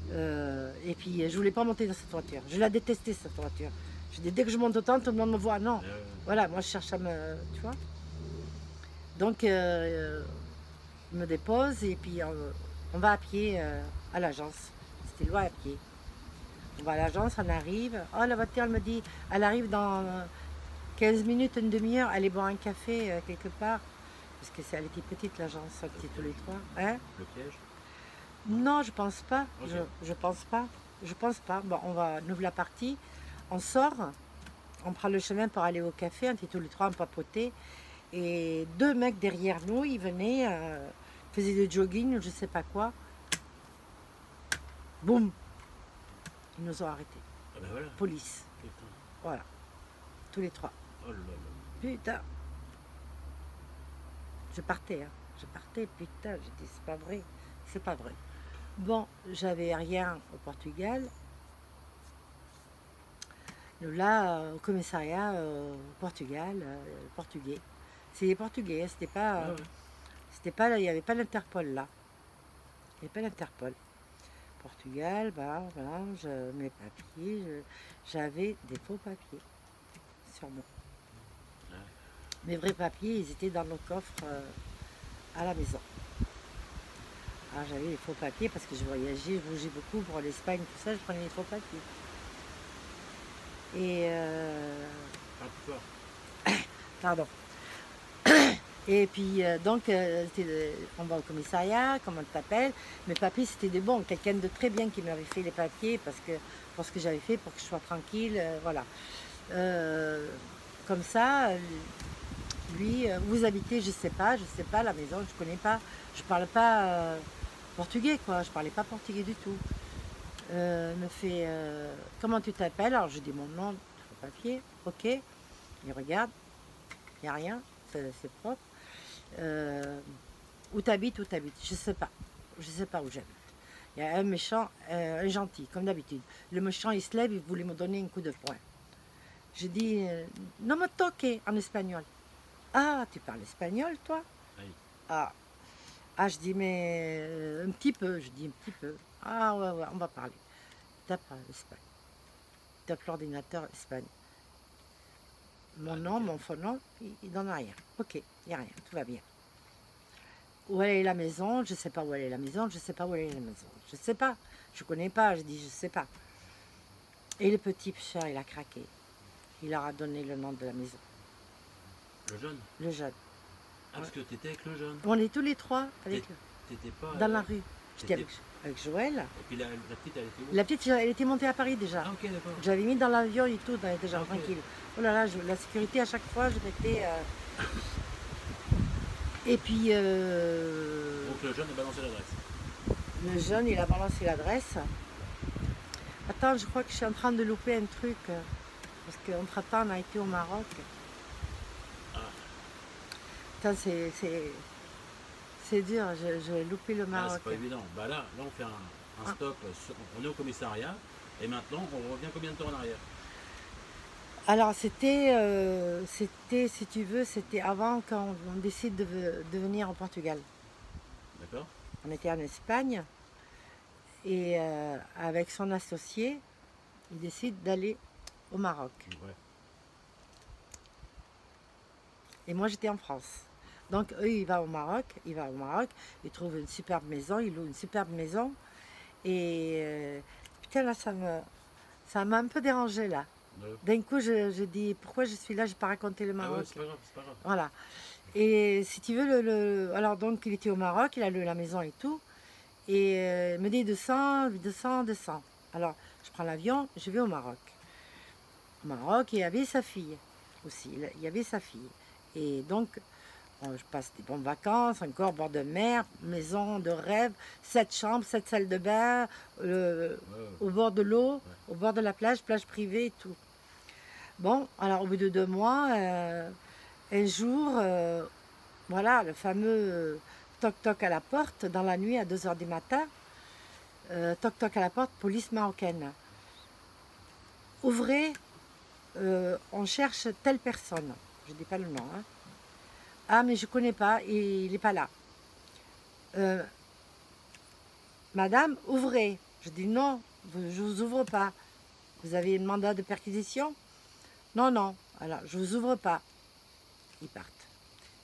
Et puis je voulais pas monter dans cette voiture. Je la détestais cette voiture. Je dis dès que je monte autant, tout le monde me voit. Non. Voilà, moi je cherche à me. Tu vois. Donc il me dépose et puis on va à pied à l'agence. C'était loin à pied. On va à l'agence, on arrive. Oh, la voiture, elle me dit, elle arrive dans 15 minutes, une demi-heure. Allez boire un café quelque part. Parce que elle était petite l'agence, on était tous les trois. Hein? Le piège? Non, je pense pas. Okay. Je pense pas. Je pense pas. Bon, nous voilà partis. On sort, on prend le chemin pour aller au café. On était tous les trois en papoté. Et deux mecs derrière nous, ils venaient, faisaient du jogging, je sais pas quoi. Boum! Ils nous ont arrêtés. Ah ben voilà. Police. Putain. Voilà. Tous les trois. Oh là là. Putain. Je partais, hein. Je partais, putain. J'ai dit, c'est pas vrai. C'est pas vrai. Bon, j'avais rien au Portugal. Nous, là, au commissariat au Portugal, portugais. C'est les Portugais, c'était pas... C'était pas, il n'y avait pas l'Interpol là. Il n'y avait pas l'Interpol. Portugal, bah, voilà, mes papiers, j'avais des faux papiers sur moi. Ouais. Mes vrais papiers, ils étaient dans le coffre à la maison. Alors j'avais les faux papiers parce que je voyageais, je bougeais beaucoup pour l'Espagne, tout ça, je prenais les faux papiers. Et Parle plus fort. pardon. Et puis donc on va au commissariat, comment tu t'appelles. Mes papiers c'était des bons, quelqu'un de très bien qui m'avait fait les papiers parce que pour ce que j'avais fait, pour que je sois tranquille, voilà. Comme ça, lui, vous habitez, je sais pas la maison, je connais pas, je parle pas portugais quoi, je parlais pas portugais du tout. Me fait comment tu t'appelles? Alors je dis mon nom, le papier, ok, il regarde, il n'y a rien, c'est propre. Où t'habites, je sais pas où j'habite. Il y a un méchant, un gentil, comme d'habitude. Le méchant il se lève, il voulait me donner un coup de poing. Je dis non me toque en espagnol. Ah, tu parles espagnol toi? Oui. Ah, je dis mais un petit peu, je dis un petit peu. Ah ouais, on va parler. Tape Espagne. Tape l'ordinateur Espagne. Mon nom, mon faux nom, il n'en a rien. Ok, il n'y a rien, tout va bien. Où est la maison? Je ne sais pas où elle est la maison, je ne sais pas où elle est la maison. Je ne sais pas, je ne connais pas, je dis je ne sais pas. Et le petit cher, il a craqué. Il leur a donné le nom de la maison. Le jeune? Le jeune. Ah, parce que tu étais avec le jeune. On est tous les trois avec T'étais pas dans la rue. J'étais t'étais- avec Joël. Et puis la petite, elle était où? La petite, elle était montée à Paris déjà. Ah, ok, d'accord. J'avais mis dans l'avion et tout, on était déjà Ok. tranquille. Oh là là, la sécurité à chaque fois, je mettais. Et puis Donc le jeune a balancé l'adresse. le jeune, il a balancé l'adresse. Attends, je crois que je suis en train de louper un truc. Parce qu'entre-temps, on a été au Maroc. Ah. Attends, c'est dur, j'ai loupé le Ah, Maroc. c'est pas évident. Bah là on fait un stop. On est au commissariat. Et maintenant, on revient combien de temps en arrière? Alors c'était, si tu veux, c'était avant qu'on décide de venir au Portugal. D'accord? On était en Espagne et avec son associé, il décide d'aller au Maroc. Ouais. Et moi j'étais en France. Donc eux, il va au Maroc, il trouve une superbe maison, il loue une superbe maison. Et putain là, ça m'a un peu dérangé là. Ouais. D'un coup, je dis pourquoi je suis là, je n'ai pas raconté le Ah ouais, Maroc. c'est pas grave, c'est pas grave. Voilà. Et si tu veux, alors donc il était au Maroc, il a loué la maison et tout. Et il me dit descends. Alors je prends l'avion, je vais au Maroc. Au Maroc, il y avait sa fille aussi. Il y avait sa fille. Et donc, je passe des bonnes vacances, encore bord de mer, maison de rêve, 7 chambres, 7 salles de bain, au bord de l'eau, au bord de la plage privée et tout. Bon, alors au bout de 2 mois, un jour, voilà, le fameux toc-toc à la porte, dans la nuit à 2 h du matin, toc-toc à la porte, police marocaine. Ouvrez, on cherche telle personne. Je ne dis pas le nom. Hein. Ah, mais je ne connais pas, il n'est pas là. Madame, ouvrez. Je dis non, je ne vous ouvre pas. Vous avez un mandat de perquisition? Non, non. Alors, je ne vous ouvre pas. Ils partent.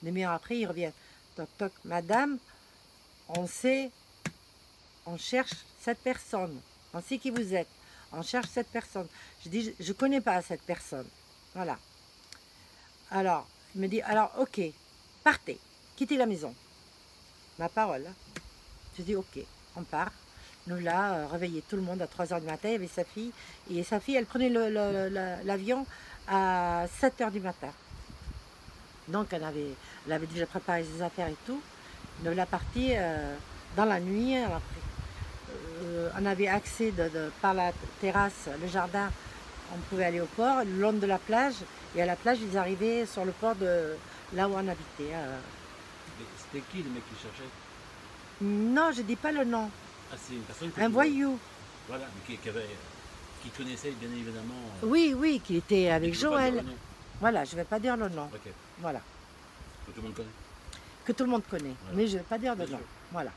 Une demi-heure après, ils reviennent. Toc, toc. Madame, on sait, on cherche cette personne. On sait qui vous êtes. On cherche cette personne. Je dis, je ne connais pas cette personne. Voilà. Alors, il me dit, alors, ok, partez, quittez la maison. Ma parole. Hein. Je dis, ok, on part. Nous là, réveillé tout le monde à 3 h du matin, il y avait sa fille. Et sa fille, elle prenait l'avion à 7 h du matin. Donc, elle avait déjà préparé ses affaires et tout. Nous là, partie dans la nuit. On avait accès par la terrasse, le jardin. On pouvait aller au port, le long de la plage. Et à la plage, ils arrivaient sur le port de là où on habitait. C'était qui le mec qui cherchait? Non, je ne dis pas le nom. Ah, c'est une personne Un voyou. Voilà, mais qui connaissait bien évidemment. Oui, qui était avec Joël. Voilà, je ne vais pas dire le nom. Ok. Voilà. Que tout le monde connaît. Que tout le monde connaît. Voilà. Mais je ne vais pas dire le Bien nom. sûr. Voilà.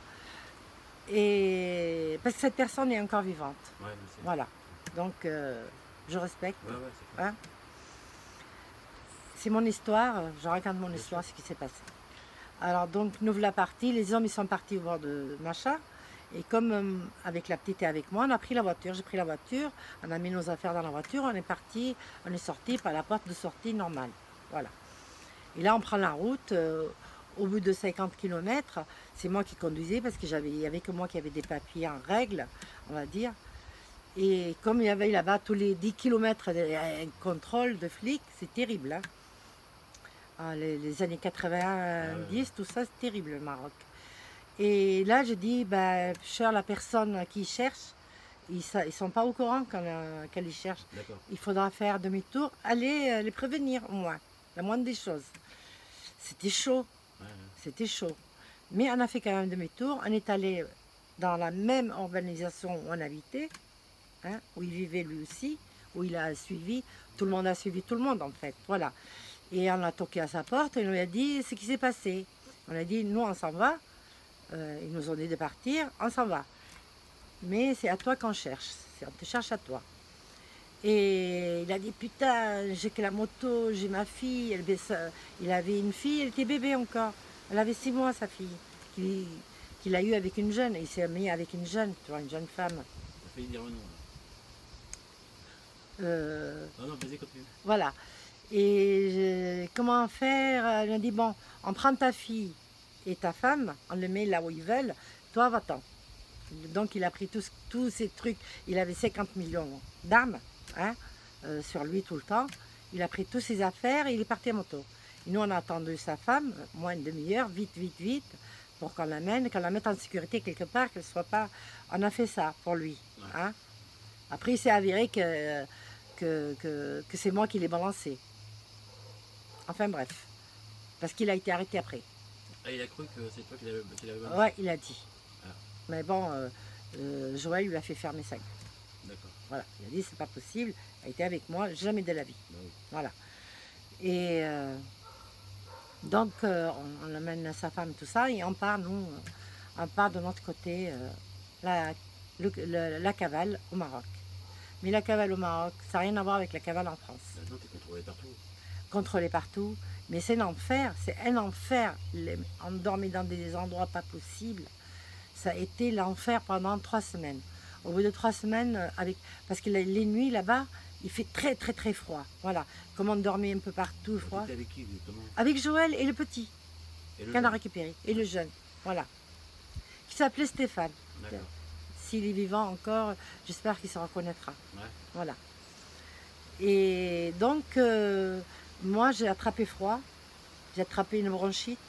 Et parce que cette personne est encore vivante. Ouais, je sais. Voilà. Donc, je respecte. Ouais, c'est clair. Hein. C'est mon histoire. Je raconte mon Bien histoire, sûr. ce qui s'est passé. Alors, donc, nous voilà partis. Les hommes, ils sont partis au bord de Macha. Et comme avec la petite et avec moi, on a pris la voiture. J'ai pris la voiture. On a mis nos affaires dans la voiture. On est parti. On est sorti par la porte de sortie normale. Voilà. Et là, on prend la route. Au bout de 50 km, c'est moi qui conduisais parce qu'il n'y avait que moi qui avait des papiers en règle, on va dire. Et comme il y avait là-bas tous les 10 km un contrôle de flics, c'est terrible. Hein. Ah, les années 90, tout ça, c'est terrible le Maroc. Et là, je dis, bah, cher la personne qui cherche, ils ne sont pas au courant qu'elle y cherche. Il faudra faire demi-tour, aller les prévenir au moins, la moindre des choses. C'était chaud, c'était chaud. Mais on a fait quand même demi-tour, on est allé dans la même organisation où on habitait, hein, où il vivait lui aussi, où il a suivi, tout le monde a suivi tout le monde en fait, voilà. Et on a toqué à sa porte et on lui a dit ce qui s'est passé. On a dit, nous on s'en va, ils nous ont dit de partir, on s'en va. Mais c'est à toi qu'on cherche, on te cherche à toi. Et il a dit, putain, j'ai que la moto, j'ai ma fille, il avait une fille, elle était bébé encore. Elle avait 6 mois, sa fille, qu'il a eu avec une jeune. Il s'est mis avec une jeune, tu vois, une jeune femme. Ça fait dire non. Non, vas-y, continue. Voilà. Et comment faire? Elle a dit, bon, on prend ta fille et ta femme, on les met là où ils veulent, toi, va-t'en. Donc il a pris tous ces trucs, il avait 50 millions d'armes hein, sur lui tout le temps. Il a pris toutes ses affaires et il est parti à moto. Et nous on a attendu sa femme, moins une demi-heure, vite, pour qu'on l'amène, qu'on la mette en sécurité quelque part, qu'elle soit pas... On a fait ça pour lui. Hein. Après il s'est avéré que c'est moi qui l'ai balancé. Enfin bref, parce qu'il a été arrêté après. Ah, il a cru que c'est toi qui l'avais balancé? Ouais, il a dit. Ah. Mais bon, Joël lui a fait fermer sa gueule. D'accord. Voilà, il a dit c'est pas possible, elle était avec moi, jamais de la vie. Oui. Voilà. Et donc on amène sa femme, tout ça, et on part, nous, on part de notre côté, la cavale au Maroc. Mais la cavale au Maroc, ça n'a rien à voir avec la cavale en France. Maintenant, tu es contrôlé partout. Contrôlé partout, mais c'est l'enfer, c'est un enfer. On dormait dans des endroits pas possibles. Ça a été l'enfer pendant 3 semaines. Au bout de 3 semaines, parce que les nuits là-bas, il fait très très très froid. Voilà, comme on dormait un peu partout froid. Avec qui exactement? Avec Joël et le petit, qu'on a récupéré, et le jeune, voilà, qui s'appelait Stéphane. S'il est vivant encore, j'espère qu'il se reconnaîtra. Ouais. Voilà. Et donc, moi j'ai attrapé froid, j'ai attrapé une bronchite,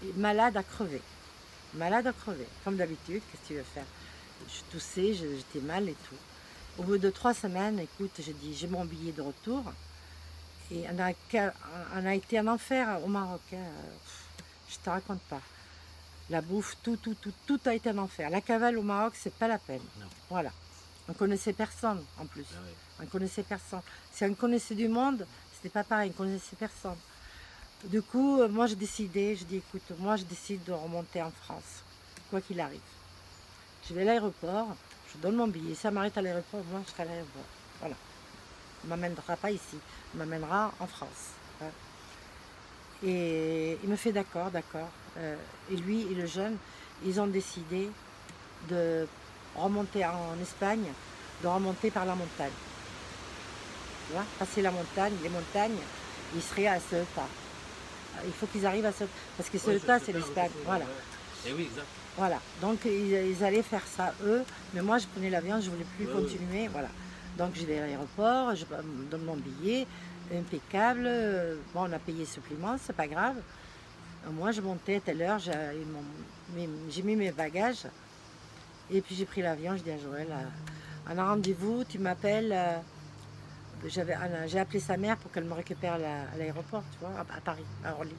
et malade à crever. Malade à crever, comme d'habitude, qu'est-ce que tu veux faire? Je toussais, j'étais mal et tout. Au bout de 3 semaines, écoute, j'ai dit, j'ai mon billet de retour. Et on a été en enfer au Maroc. Hein. Je ne te raconte pas. La bouffe, tout a été un enfer. La cavale au Maroc, c'est pas la peine. Non. Voilà. On connaissait personne en plus. Ah oui. On connaissait personne. Si on connaissait du monde, c'était pas pareil, on connaissait personne. Du coup, moi j'ai décidé, je dis écoute, moi je décide de remonter en France, quoi qu'il arrive. Je vais à l'aéroport, je donne mon billet, si ça m'arrête à l'aéroport, moi je serai à l'aéroport. Voilà. Il ne m'amènera pas ici, il m'amènera en France. Hein. Et il me fait d'accord. Et lui et le jeune, ils ont décidé de remonter en Espagne, de remonter par la montagne. Tu vois, passer la montagne, les montagnes, ils seraient à Ceuta. Il faut qu'ils arrivent à Ceuta, parce que Ceuta c'est l'Espagne. Voilà. Et oui, exact. Voilà, donc ils allaient faire ça eux, mais moi je prenais l'avion, je ne voulais plus continuer, voilà. Donc je vais à l'aéroport, je donne mon billet, impeccable, bon on a payé supplément, c'est pas grave. Moi je montais à telle heure, j'ai mis mes bagages, et puis j'ai pris l'avion, je dis à Joël, on a rendez-vous, tu m'appelles, j'ai appelé sa mère pour qu'elle me récupère à l'aéroport, tu vois, à Paris, à Orly.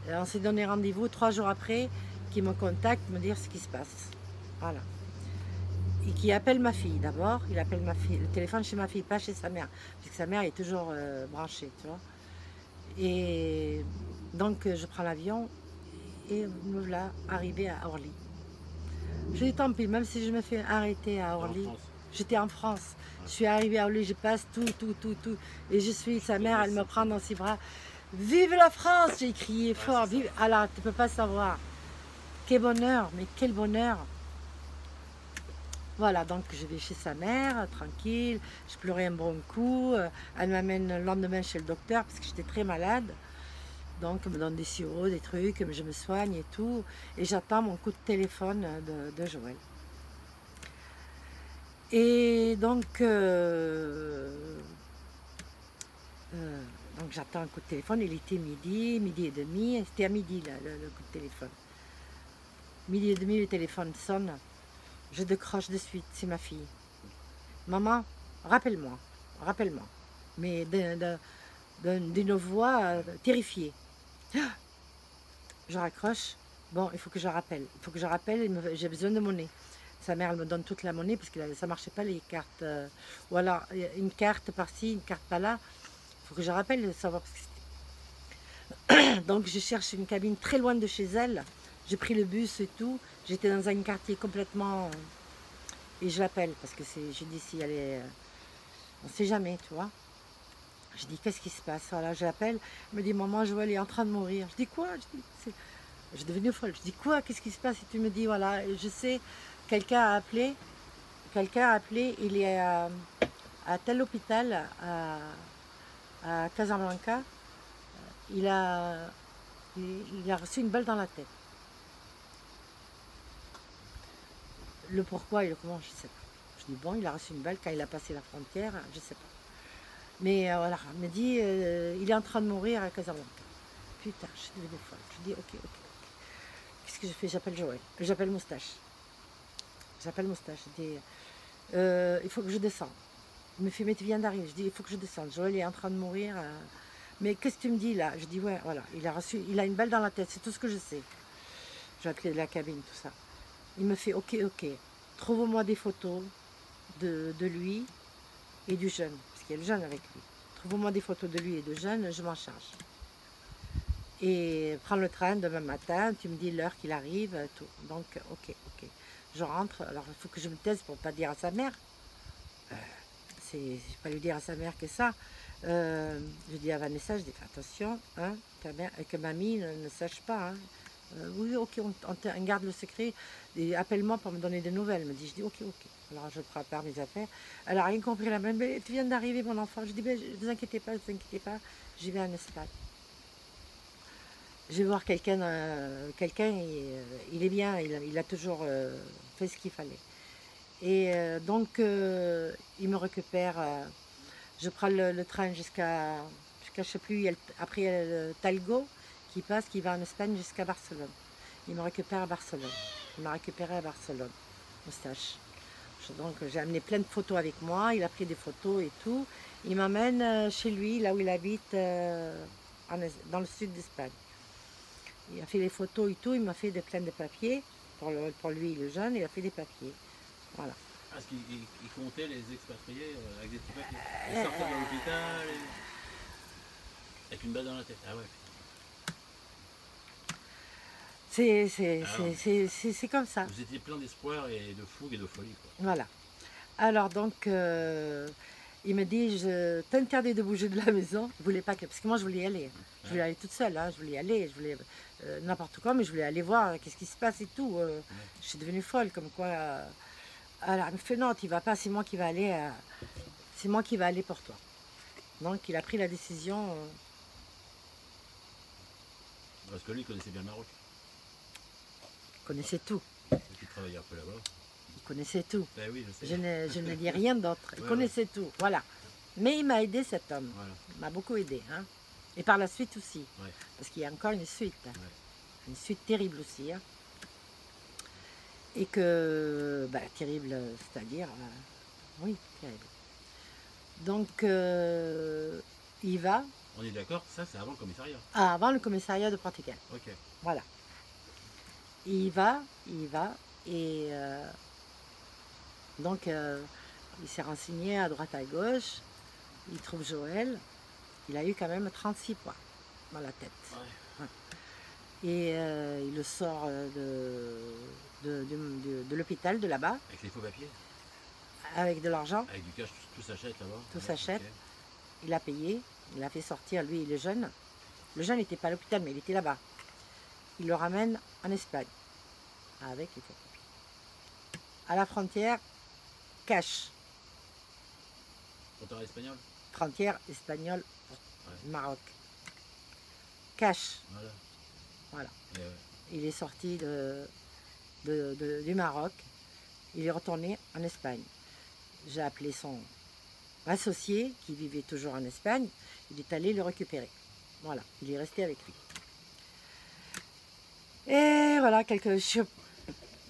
Et on s'est donné rendez-vous 3 jours après, qui me contacte, me dire ce qui se passe. Voilà. Et qui appelle ma fille d'abord. Il appelle ma fille, le téléphone chez ma fille, pas chez sa mère. Parce que sa mère est toujours branchée, tu vois. Et donc je prends l'avion et me voilà arrivée à Orly. Je dis tant pis, même si je me fais arrêter à En Orly. France. J'étais en France. Ouais. Je suis arrivée à Orly, je passe tout. Et je suis sa mère, elle me prend dans ses bras. Vive la France! J'ai crié fort. c'est ça. Vive. Alors, tu peux pas savoir. Quel bonheur, mais quel bonheur! Voilà, donc je vais chez sa mère, tranquille. Je pleurais un bon coup. Elle m'amène le lendemain chez le docteur parce que j'étais très malade. Donc, elle me donne des sirops, des trucs, je me soigne et tout. Et j'attends mon coup de téléphone de Joël. Et donc j'attends un coup de téléphone. Il était midi et demi. C'était à midi là, le coup de téléphone. Midi et demi, le téléphone sonne. Je décroche de suite, c'est ma fille. Maman, rappelle-moi, rappelle-moi. Mais d'une voix terrifiée. Je raccroche. Bon, il faut que je rappelle. Il faut que je rappelle, j'ai besoin de monnaie. Sa mère, elle me donne toute la monnaie parce que ça ne marchait pas les cartes. Ou alors, une carte par-ci, une carte par-là. Il faut que je rappelle, savoir. Donc, je cherche une cabine très loin de chez elle. J'ai pris le bus et tout. J'étais dans un quartier complètement... Et je l'appelle parce que je dis si elle est... On ne sait jamais, tu vois. Je dis, qu'est-ce qui se passe? Voilà, je l'appelle. Elle me dit, maman, Joël est en train de mourir. Je dis, quoi? Je suis devenue folle. Je dis, quoi? Qu'est-ce qui se passe? Et tu me dis, voilà, je sais, quelqu'un a appelé. Quelqu'un a appelé, il est à tel hôpital, à Casablanca. Il a reçu une balle dans la tête. Le pourquoi et le comment, je ne sais pas. Je dis, bon, il a reçu une balle quand il a passé la frontière, je ne sais pas. Mais voilà, elle me dit, il est en train de mourir à Casablanca. Putain, je suis devenue folle. Je dis, ok. Qu'est-ce que je fais? J'appelle Joël. J'appelle Moustache. Je dis, il faut que je descende. Il me fait, mais tu viens d'arriver. Je dis, il faut que je descende. Joël est en train de mourir. Mais qu'est-ce que tu me dis là? Je dis, ouais, voilà, il a une balle dans la tête, c'est tout ce que je sais. J'ai appelé la cabine, tout ça. Il me fait, ok, trouve-moi des photos de lui et du jeune, parce qu'il y a le jeune avec lui. Trouve-moi des photos de lui et du jeune, je m'en charge. Et prends le train demain matin, tu me dis l'heure qu'il arrive, tout. Donc, ok. Je rentre, alors il faut que je me taise pour ne pas dire à sa mère. Je ne vais pas lui dire à sa mère que ça. Je dis à Vanessa, je dis attention, hein, que mamie ne sache pas. Hein. Oui, ok, on garde le secret. Appelle-moi pour me donner des nouvelles. Elle me dit, je dis ok. Alors je prépare mes affaires. Elle n'a rien compris la même. Tu viens d'arriver mon enfant. Je dis, ne vous inquiétez pas, j'y vais en Espagne. Je vais voir quelqu'un, il est bien, il a toujours fait ce qu'il fallait. Et donc, il me récupère, je prends le train jusqu'à, je ne sais plus, après il y a le Talgo qui passe, qui va en Espagne jusqu'à Barcelone. Il me récupère à Barcelone. Il m'a récupéré à Barcelone, Moustache. Donc j'ai amené plein de photos avec moi, il a pris des photos et tout. Il m'amène chez lui, là où il habite, dans le sud d'Espagne. Il a fait les photos et tout, il m'a fait plein de papiers, pour lui le jeune, il a fait des papiers. Voilà. Parce qu'il comptait les expatriés avec des petits papiers. Ils sortaient de l'hôpital avec une balle dans la tête. Ah ouais. C'est comme ça. Vous étiez plein d'espoir et de fougue et de folie, quoi. Voilà. Alors donc, il me dit, je t'interdis de bouger de la maison. Je voulais pas parce que moi je voulais y aller. Je voulais aller toute seule, hein. Je voulais y aller, je voulais n'importe quoi, mais je voulais aller voir qu'est-ce qui se passe et tout. Je suis devenue folle, comme quoi. Alors, elle me fait non, tu vas pas, c'est moi qui vais aller. C'est moi qui vais aller pour toi. Donc il a pris la décision. Parce que lui, il connaissait bien le Maroc. Il connaissait tout. Il travaillait un peu là-bas. Il connaissait tout. Ben oui, je sais. Je ne dis rien d'autre. Il connaissait tout. Voilà. Mais il m'a aidé, cet homme. Voilà. Il m'a beaucoup aidé. Hein. Et par la suite aussi. Ouais. Parce qu'il y a encore une suite. Hein. Ouais. Une suite terrible aussi. Hein. Et que, terrible, c'est-à-dire, oui, terrible. Donc, il va. On est d'accord, ça c'est avant le commissariat. Ah, avant le commissariat de Portugal. Ok. Voilà. Il va, et donc il s'est renseigné à droite à gauche, il trouve Joël, il a eu quand même 36 points dans la tête. Ouais. Et il le sort de l'hôpital, de là-bas, Avec les faux papiers? avec de l'argent, Avec du cash, tout s'achète là-bas? tout Ouais, s'achète. ok. Il a payé, il a fait sortir, lui, le jeune. Le jeune n'était pas à l'hôpital, mais il était là-bas. Il le ramène en Espagne, avec les faux papiers. À la frontière, cash. Frontière espagnole? Frontière espagnole, Ouais. Maroc. Cash, Voilà. voilà. Et ouais. Il est sorti du Maroc. Il est retourné en Espagne. J'ai appelé son associé, qui vivait toujours en Espagne. Il est allé le récupérer. Voilà, il est resté avec lui. Et voilà,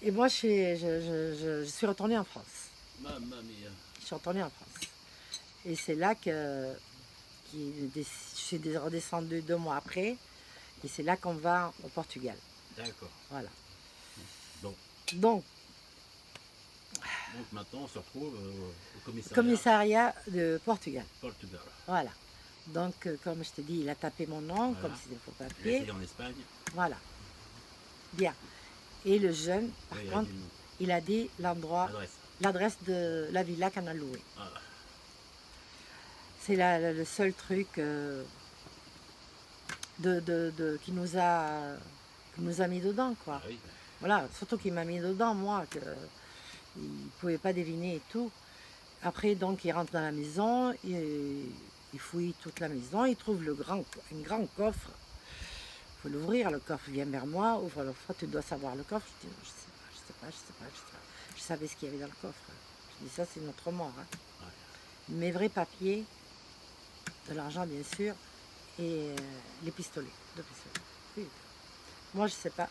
et moi, je suis retournée en France. Mamma mia. Je suis retournée en France. Et c'est là que je suis redescendue 2 mois après. Et c'est là qu'on va au Portugal. D'accord. Voilà. Donc, Donc, maintenant, on se retrouve au commissariat. commissariat de Portugal. Portugal. Voilà. Donc, comme je te dis, il a tapé mon nom, Voilà. comme c'était faux Il a papier. essayé en Espagne. Voilà. Bien. Et le jeune, par Oui, contre, il a dit l'endroit, l'adresse. l'adresse de la villa qu'on a louée. Ah, C'est le seul truc qui nous a mis dedans, quoi. ah oui. Voilà, surtout qu'il m'a mis dedans, moi, que il ne pouvait pas deviner et tout. Après, donc, il rentre dans la maison, il fouille toute la maison, il trouve un grand coffre. Il faut l'ouvrir, le coffre vient vers moi, ouvre le coffre, tu dois savoir le coffre. Je dis, je sais pas. Je savais ce qu'il y avait dans le coffre. Je dis, ça, c'est notre mort. Hein. Ouais. Mes vrais papiers, de l'argent, bien sûr, et les pistolets, 2 pistolets. Oui. Moi, je sais pas.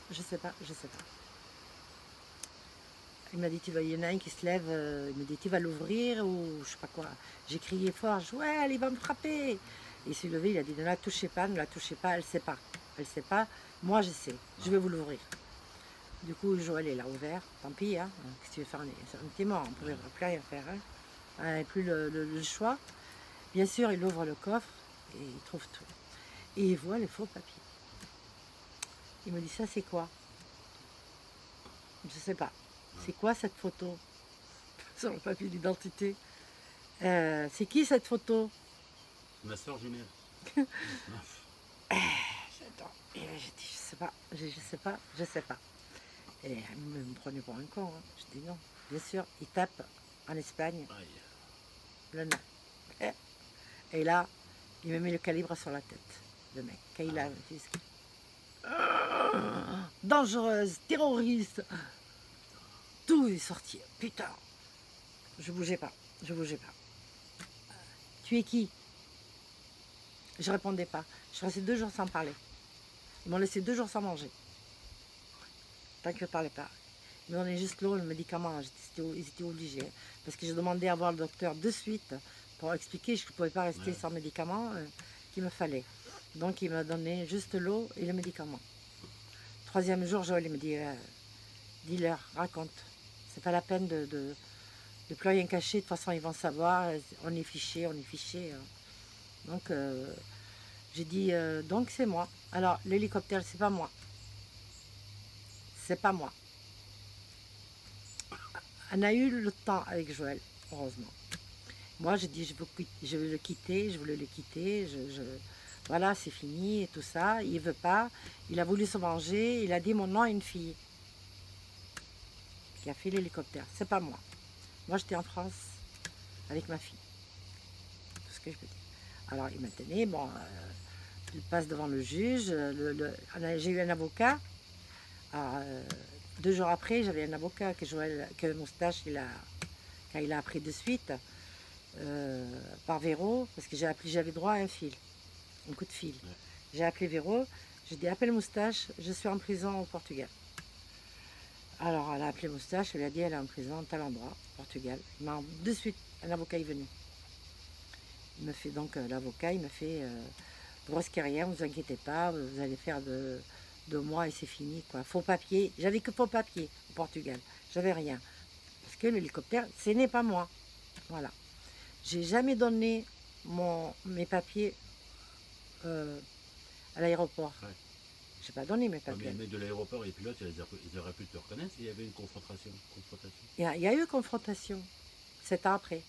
Il m'a dit, il y en a un qui se lève, il m'a dit, tu vas l'ouvrir ou je sais pas quoi. J'ai crié fort, je dis, ouais, il va me frapper. Il s'est levé, il a dit, ne la touchez pas, elle sait pas. Elle sait pas, moi je sais, je vais vous l'ouvrir. Du coup, Joël, il l'a ouvert, tant pis, hein. Qu'est-ce que tu veux faire, on était mort, on ne pouvait plus rien faire. Hein. On n'avait plus le choix. Bien sûr, il ouvre le coffre et il trouve tout. Et il voit les faux papiers. Il me dit, ça c'est quoi? Je sais pas. C'est quoi cette photo sur le papier d'identité? C'est qui cette photo? Ma soeur jumelle. J'attends. Et j'ai dit, je sais pas. Et elle me prenait pour un con. Hein. Je dis non. Bien sûr, il tape en Espagne Aïe. le nom. Et là, il me met le calibre sur la tête, le mec. Quand il a dangereuse, terroriste. Tout est sorti. Putain. Je bougeais pas. Tu es qui? Je répondais pas. Je suis restée 2 jours sans parler. Ils m'ont laissé 2 jours sans manger. Tant que je ne parlais pas. Ils m'ont donné juste l'eau, le médicament. Ils étaient obligés. Parce que j'ai demandé à voir le docteur de suite pour expliquer que je ne pouvais pas rester sans médicament, qu'il me fallait. Donc il m'a donné juste l'eau et le médicament. 3e jour, Joël me dit, dis-leur, raconte. C'est pas la peine de plus rien cacher. De toute façon, ils vont savoir. On est fiché. Donc, j'ai dit, donc c'est moi. Alors, l'hélicoptère, c'est pas moi. C'est pas moi. On a eu le temps avec Joël, heureusement. Moi, j'ai dit, je veux le quitter, je voulais le quitter. Voilà, c'est fini et tout ça. Il veut pas. Il a voulu se venger. Il a dit mon nom à une fille qui a fait l'hélicoptère. C'est pas moi. Moi, j'étais en France avec ma fille. Tout ce que je peux dire. Alors, il m'a tenu, bon, il passe devant le juge. J'ai eu un avocat. Alors, 2 jours après, j'avais un avocat que Moustache, quand il a appris de suite, par Véro, parce que j'avais droit à un coup de fil. Ouais. J'ai appelé Véro, j'ai dit, appelle Moustache, je suis en prison au Portugal. Alors, elle a appelé Moustache, elle lui a dit, elle est en prison à tel endroit, au Portugal. De suite, un avocat est venu. Il me fait donc, l'avocat, il me fait, vous risquez rien, vous inquiétez pas, vous allez faire de moi et c'est fini, quoi. Faux papier, j'avais que faux papier au Portugal, j'avais rien. Parce que l'hélicoptère, ce n'est pas moi. Voilà. J'ai jamais donné mes papiers à l'aéroport. Ouais. n'ai pas donné mes Ouais, mais papiers. les mecs de l'aéroport et les pilotes, ils auraient pu te reconnaître s'il y avait une confrontation. Il y a eu confrontation, 7 ans après.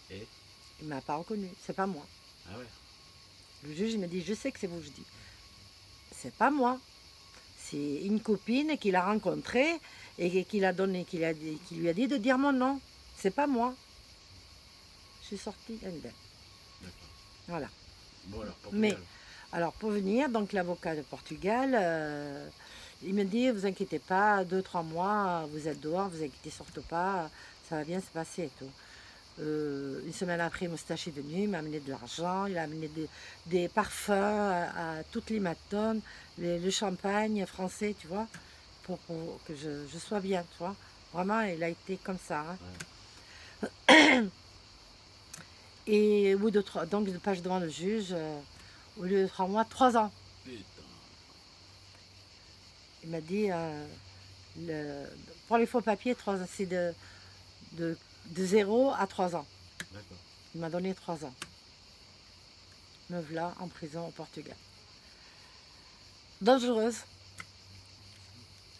Et Il ne m'a pas reconnu, c'est pas moi. ah ouais. Le juge il me dit, je sais que c'est vous, je dis, c'est pas moi. C'est une copine qu'il a rencontrée et qu'il a donné, qui lui a dit de dire mon nom. C'est pas moi. Je suis sortie indemne. D'accord. Voilà. Bon alors, Mais, Portugal. alors pour venir, donc l'avocat de Portugal, il me dit, vous inquiétez pas, 2-3 mois, vous êtes dehors, vous inquiétez surtout pas, ça va bien se passer et tout. Une semaine après, Moustache est venu, il m'a amené de l'argent, il a amené des parfums à toutes les matones, le champagne français, tu vois, pour que je sois bien, tu vois. Vraiment, il a été comme ça. Hein. Ouais. Et au bout de 3, donc je passe devant le juge, au lieu de 3 mois, 3 ans. Putain. Il m'a dit, pour les faux papiers, c'est de 0 à 3 ans. D'accord. Il m'a donné 3 ans. Me voilà en prison au Portugal. Dangereuse.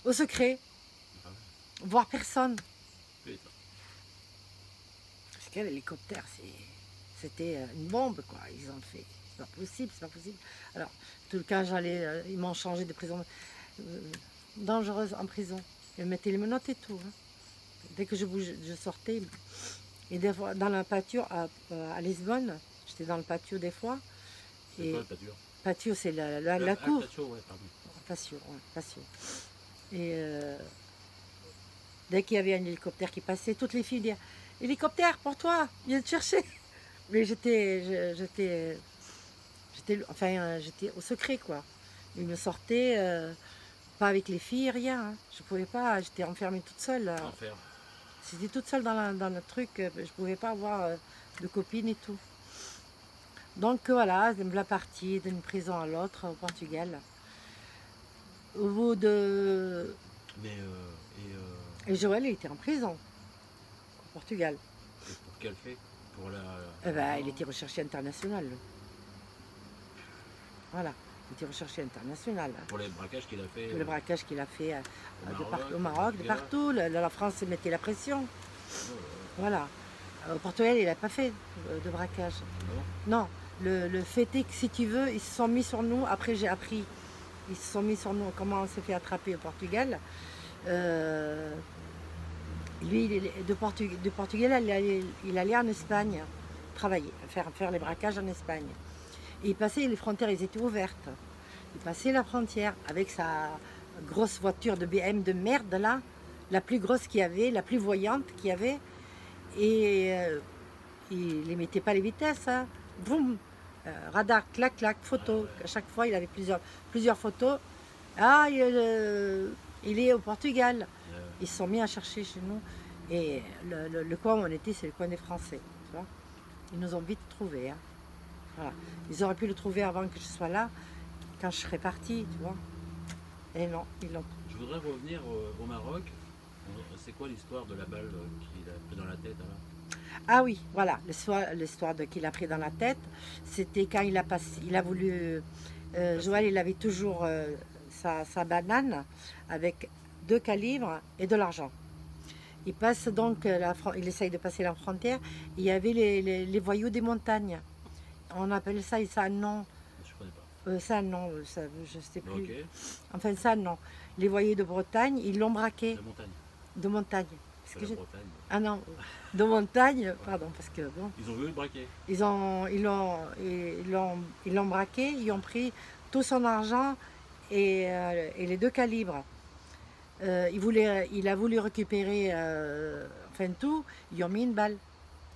Au secret. Ah ouais. Voir personne. Putain. Parce que l'hélicoptère, c'était une bombe, quoi. Ils ont fait. C'est pas possible, c'est pas possible. Alors, tout le cas, ils m'ont changé de prison. Dangereuse en prison. Ils me mettaient les menottes et tout. Hein. Dès que je bougeais, je sortais. Et des fois, dans la pâture à Lisbonne, j'étais dans le patio des fois. C'est quoi le pâture? Patio, c'est la cour. Patio, ouais, pardon. Patio, ouais, patio. Et dès qu'il y avait un hélicoptère qui passait, toutes les filles disaient « Hélicoptère, pour toi, viens te chercher !» Mais j'étais au secret, quoi. Ils me sortaient, pas avec les filles, rien. Hein. Je pouvais pas, j'étais enfermée toute seule. Enfer. J'étais toute seule dans le truc, je pouvais pas avoir de copine et tout. Donc voilà, je me la partie d'une prison à l'autre au Portugal. Au bout de... Mais Et Joël, il était en prison au Portugal. et pour quel fait? Pour la. Eh ben, il était recherché international. Lui. Voilà, il était recherché international. Pour les braquages qu'il a fait. Le braquage qu'il a fait au Maroc, de Portugal. partout. La France mettait la pression. Oh, Voilà. Au Portugal, il n'a pas fait de braquage. non. Non, le fait est que si tu veux, ils se sont mis sur nous. Après, j'ai appris, ils se sont mis sur nous comment on s'est fait attraper au Portugal. Lui, de Portugal, il allait en Espagne travailler, faire les braquages en Espagne. Et il passait, les frontières, ils étaient ouvertes. Il passait la frontière avec sa grosse voiture de BM de merde, là, la plus grosse qu'il y avait, la plus voyante qu'il y avait. Et il ne mettait pas les vitesses. Hein. Boum, radar, clac, clac, photo. À chaque fois, il avait plusieurs photos. Ah, il est au Portugal. Ils se sont mis à chercher chez nous. Et le coin où on était, c'est le coin des Français. Tu vois. Ils nous ont vite trouvés. Hein. Voilà. Ils auraient pu le trouver avant que je sois là, quand je serais partie, tu vois. Et non, ils l'ont. Je voudrais revenir au Maroc. C'est quoi l'histoire de la balle qu'il a pris dans la tête là? Ah oui, voilà, l'histoire qu'il a pris dans la tête, c'était quand il a voulu, Joël, il avait toujours sa banane avec 2 calibres et de l'argent. Il passe donc, il essaye de passer la frontière, il y avait les voyous des montagnes. On appelle ça, ça a un nom. Je connais pas. Ça, non, ça, je ne sais plus. Ok. Enfin, ça, non. Les voyous de Bretagne, ils l'ont braqué. La montagne. De montagne. C'est la Bretagne. Ah non, de montagne, pardon, parce que bon. Ils ont voulu le braquer. Ils l'ont braqué, ils ont pris tout son argent et les 2 calibres. Il a voulu récupérer, enfin tout, ils lui ont mis une balle,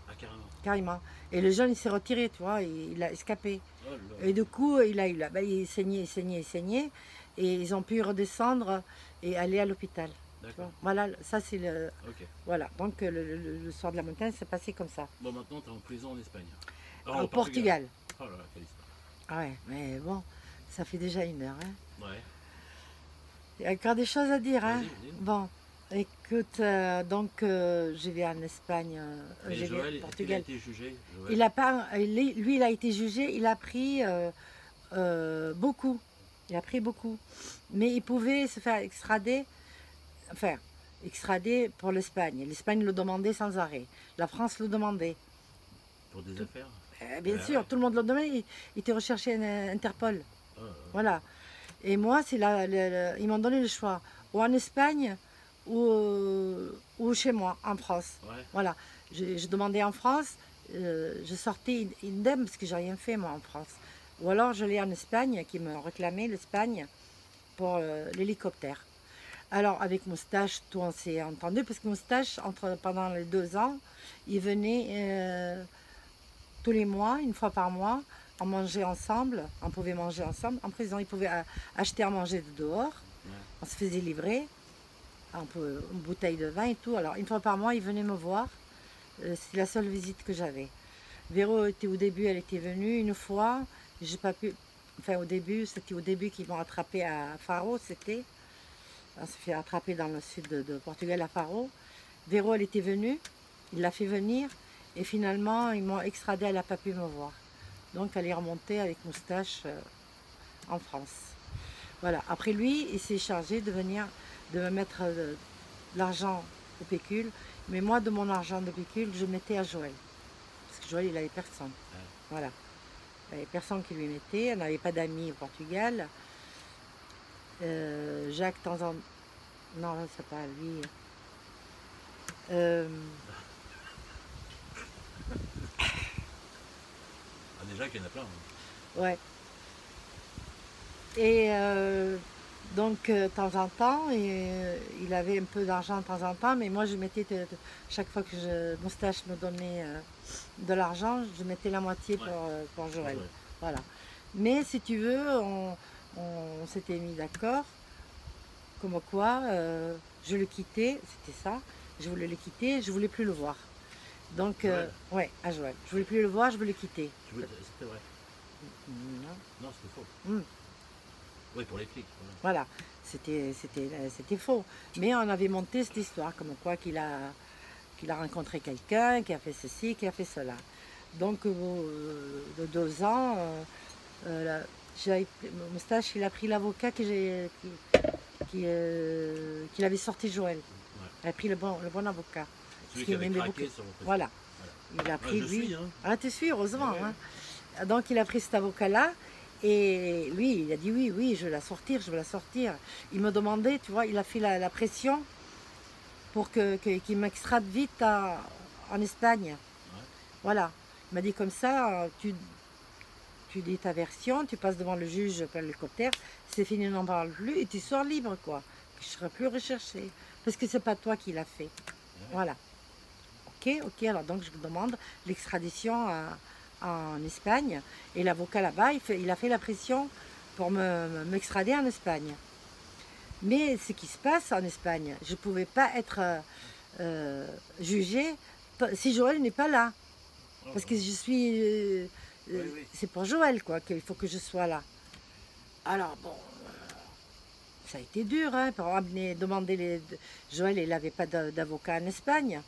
Ah, carrément. carrément. Et le jeune, il s'est retiré, tu vois, il a escapé. Oh là. Et du coup, il saignait, et ils ont pu redescendre et aller à l'hôpital. D'accord. Voilà, ça c'est le... Ok. Voilà, donc le soir de la montagne, c'est passé comme ça. Bon, maintenant, tu es en prison en Espagne. Au Portugal. Oh là là, quelle histoire. Ah ouais, mais bon, ça fait déjà 1 heure. Hein. Ouais. Il y a encore des choses à dire. Hein. Vas-y. Bon, écoute, donc je vais en Espagne, Et je vais Joël, au Portugal. il a été jugé. Joël. Il a pas, lui, il a été jugé, il a pris beaucoup. Il a pris beaucoup. Mais il pouvait se faire extrader pour l'Espagne. L'Espagne le demandait sans arrêt. La France le demandait. Pour des affaires? Bien sûr, Ouais. tout le monde le demandait. Il était recherché à Interpol. Ah, Voilà. Et moi, ils m'ont donné le choix. Ou en Espagne, ou chez moi, en France. ouais. Voilà. Je demandais en France, je sortais indemne parce que j'ai rien fait moi en France. Ou alors je l'ai en Espagne, qui me réclamait l'Espagne pour l'hélicoptère. Alors avec Moustache, tout on s'est entendu, parce que Moustache, pendant les 2 ans, il venait tous les mois, une fois par mois, on mangeait ensemble, on pouvait manger ensemble. En prison, il pouvait acheter à manger de dehors, Ouais. on se faisait livrer, une bouteille de vin et tout. Alors une fois par mois, il venait me voir, c'est la seule visite que j'avais. Véro était au début, elle était venue une fois, j'ai pas pu, enfin c'était au début qu'ils m'ont attrapé à Faro, on s'est fait attraper dans le sud de Portugal à Faro. Véro, elle était venue, il l'a fait venir, et finalement, ils m'ont extradé, elle n'a pas pu me voir. Donc, elle est remontée avec Moustache en France. Voilà. Après lui, il s'est chargé de venir, de me mettre de l'argent au pécule. Mais moi, de mon argent de pécule, je mettais à Joël. Parce que Joël, il n'avait personne. Ouais. Voilà. Il n'y avait personne qui lui mettait. On n'avait pas d'amis au Portugal. Jacques, de temps en... Non, c'est pas lui. Ah, déjà qu'il y en a plein. Hein. Ouais. Et donc, de temps en temps, il avait un peu d'argent de temps en temps, mais moi, je mettais, chaque fois que Moustache me donnait de l'argent, je mettais la moitié Ouais. pour Joël. Ouais. Voilà. Mais si tu veux, on s'était mis d'accord, comme quoi, je le quittais, c'était ça, je voulais le quitter, je voulais plus le voir. Donc, Joël. ouais, à Joël. Je voulais plus le voir, je voulais le quitter. C'était vrai. Non. Non, c'était faux. Mm. Oui, pour les flics. Voilà. Voilà, c'était faux. Mais on avait monté cette histoire, comme quoi qu'il a rencontré quelqu'un, qui a fait ceci, qui a fait cela. Donc, de 2 ans, Moustache, il a pris l'avocat qu'il avait sorti Joël. Ouais. Il a pris le bon avocat. Celui Parce qui avait qu'il aimait craqué beaucoup. sur mon Voilà. Voilà. Il a pris je lui. suis, hein. Ah, tu suis, heureusement. Ouais. Hein. Donc, il a pris cet avocat-là. Et lui, il a dit oui, oui, je veux la sortir, je veux la sortir. Il me demandait, tu vois, il a fait la pression pour qu'il m'extrade vite en Espagne. Ouais. Voilà. Il m'a dit comme ça, tu dis ta version, tu passes devant le juge par l'hélicoptère, c'est fini, on n'en parle plus, et tu sors libre, quoi. Je ne serai plus recherché. Parce que c'est pas toi qui l'as fait. Ouais. Voilà. Ok, alors donc je demande l'extradition en Espagne, et l'avocat là-bas, il a fait la pression pour m'extrader en Espagne. Mais ce qui se passe en Espagne, je ne pouvais pas être jugée si Joël n'est pas là. Parce que je suis... Oui. C'est pour Joël, quoi, qu'il faut que je sois là. Alors, bon, ça a été dur, hein, pour demander Joël, il n'avait pas d'avocat en Espagne.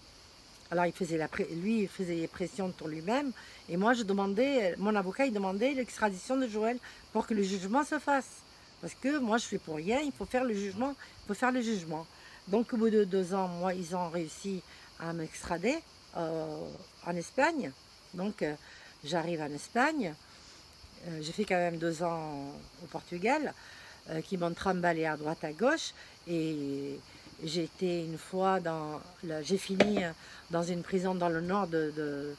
Alors, il faisait les pressions pour lui-même. Et moi, mon avocat, il demandait l'extradition de Joël pour que le jugement se fasse. Parce que moi, je ne suis pour rien, il faut faire le jugement. Donc, au bout de 2 ans, moi, ils ont réussi à m'extrader en Espagne. Donc, j'arrive en Espagne. J'ai fait quand même 2 ans au Portugal, qui m'ont trimballé à droite, à gauche. Et j'ai été une fois j'ai fini dans une prison dans le nord de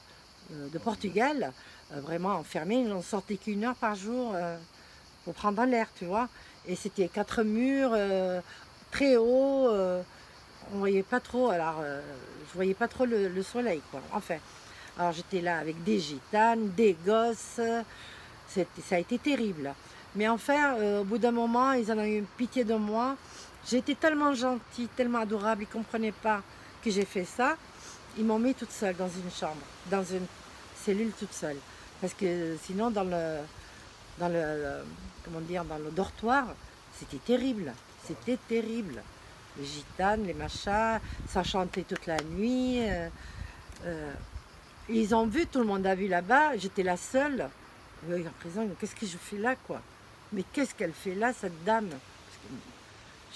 Portugal, vraiment enfermée. On ne sortait qu'1 heure par jour pour prendre l'air, tu vois. Et c'était 4 murs très hauts. On voyait pas trop, alors je voyais pas trop le soleil, quoi. Enfin, alors j'étais là avec des gitanes, des gosses. Ça a été terrible. Mais enfin, au bout d'un moment, ils en ont eu pitié de moi. J'ai été tellement gentille, tellement adorable, ils ne comprenaient pas que j'ai fait ça. Ils m'ont mis toute seule dans une chambre, dans une cellule toute seule. Parce que sinon, dans le dortoir, c'était terrible. C'était terrible. Les gitanes, les machins, ça chantait toute la nuit. Ils ont vu, tout le monde a vu là-bas, j'étais la seule. Oui, en prison, qu'est-ce que je fais là, quoi? Mais qu'est-ce qu'elle fait là, cette dame? Parce que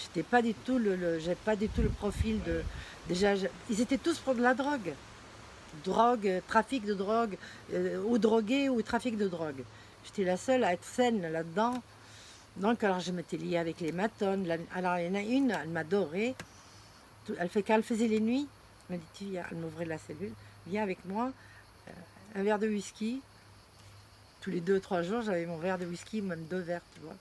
j'étais pas du tout j'avais pas du tout le profil de. Déjà, ils étaient tous pour de la drogue. Drogue, trafic de drogue, ou drogué ou trafic de drogue. J'étais la seule à être saine là-dedans. Donc, alors je m'étais liée avec les matones. Alors, il y en a une, elle m'adorait. Quand elle faisait les nuits, elle m'a dit, viens, elle m'ouvrait la cellule, viens avec moi, un verre de whisky. Tous les 2 ou 3 jours, j'avais mon verre de whisky, même 2 verres, tu vois.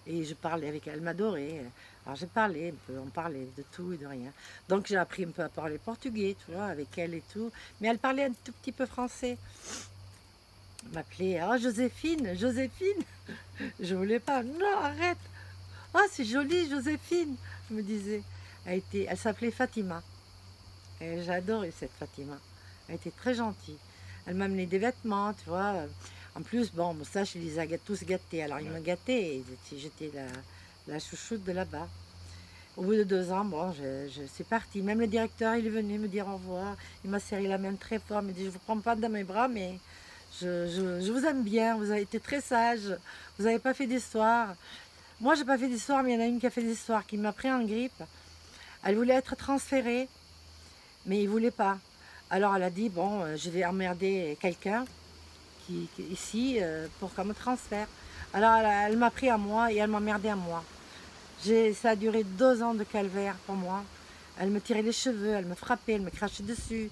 Et je parlais avec elle, elle m'adorait. Alors j'ai parlé un peu, on parlait de tout et de rien. Donc j'ai appris un peu à parler portugais, tu vois, avec elle et tout. Mais elle parlait un tout petit peu français. Elle m'appelait, oh Joséphine, Joséphine. Je voulais pas, non, arrête. Oh, c'est joli, Joséphine, je me disais. Elle s'appelait Fatima. Et j'ai adoré cette Fatima. Elle était très gentille. Elle m'a amené des vêtements, tu vois. En plus, bon, ça, je les ai tous gâtés. Alors, ils me gâtaient et j'étais la chouchoute de là-bas. Au bout de 2 ans, bon, je suis partie. Même le directeur, il est venu me dire au revoir. Il m'a serré la main très fort. Il m'a dit, je ne vous prends pas dans mes bras, mais je vous aime bien. Vous avez été très sage. Vous n'avez pas fait d'histoire. Moi, je n'ai pas fait d'histoire, mais il y en a une qui a fait d'histoire, qui m'a pris en grippe. Elle voulait être transférée, mais il ne voulait pas. Alors, elle a dit, bon, je vais emmerder quelqu'un ici pour qu'on me transfère. Alors, elle m'a pris à moi et elle m'a emmerdé à moi. Ça a duré 2 ans de calvaire pour moi. Elle me tirait les cheveux, elle me frappait, elle me crachait dessus.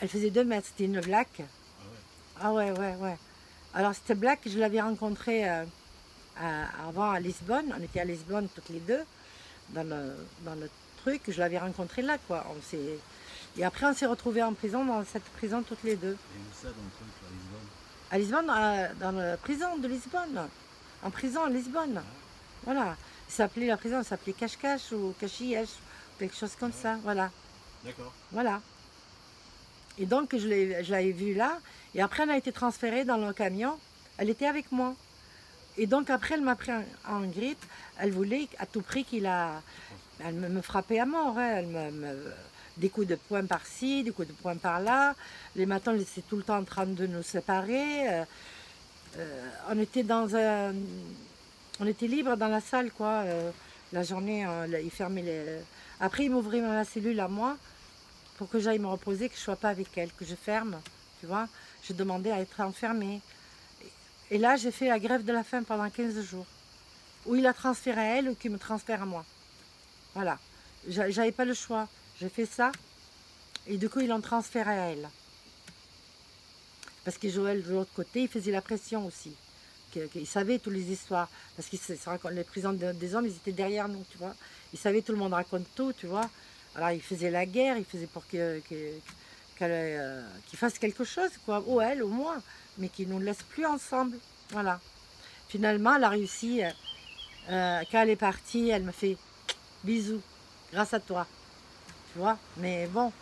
Elle faisait 2 mètres, c'était une black. Ah ouais, ouais, ouais. Alors cette black, je l'avais rencontrée avant à Lisbonne. On était à Lisbonne toutes les deux, dans le truc. Je l'avais rencontrée là, quoi. Et après, on s'est retrouvés en prison, dans cette prison toutes les deux. Et où ça dans le truc, à Lisbonne? À Lisbonne, dans la prison de Lisbonne. En prison à Lisbonne. Voilà. La prison s'appelait Cache-Cache ou Cachièche, quelque chose comme ça. Voilà. D'accord. Voilà. Et donc, je l'avais vue là. Et après, elle a été transférée dans le camion. Elle était avec moi. Et donc, après, elle m'a pris en grippe. Elle voulait à tout prix elle me frappait à mort. Hein. Des coups de poing par-ci, des coups de poing par-là. Les matins, elle était tout le temps en train de nous séparer. On était on était libre dans la salle, quoi. La journée, ils fermaient Après, ils m'ouvraient la cellule à moi pour que j'aille me reposer, que je ne sois pas avec elle, que je ferme, tu vois. Je demandais à être enfermée. Et là, j'ai fait la grève de la faim pendant 15 jours. Ou il a transféré à elle ou qu'il me transfère à moi. Voilà. J'avais pas le choix. J'ai fait ça. Et du coup, ils l'ont transféré à elle. Parce que Joël, de l'autre côté, il faisait la pression aussi. Il savait toutes les histoires. Parce que les prisons des hommes, ils étaient derrière nous, tu vois. Il savait, tout le monde raconte tout, tu vois. Alors, il faisait la guerre, il faisait pour qu'il fasse quelque chose, quoi. Ou elle, ou moi. Mais qu'il ne nous laisse plus ensemble. Voilà. Finalement, elle a réussi. Quand elle est partie, elle me fait bisous, grâce à toi. Tu vois. Mais bon,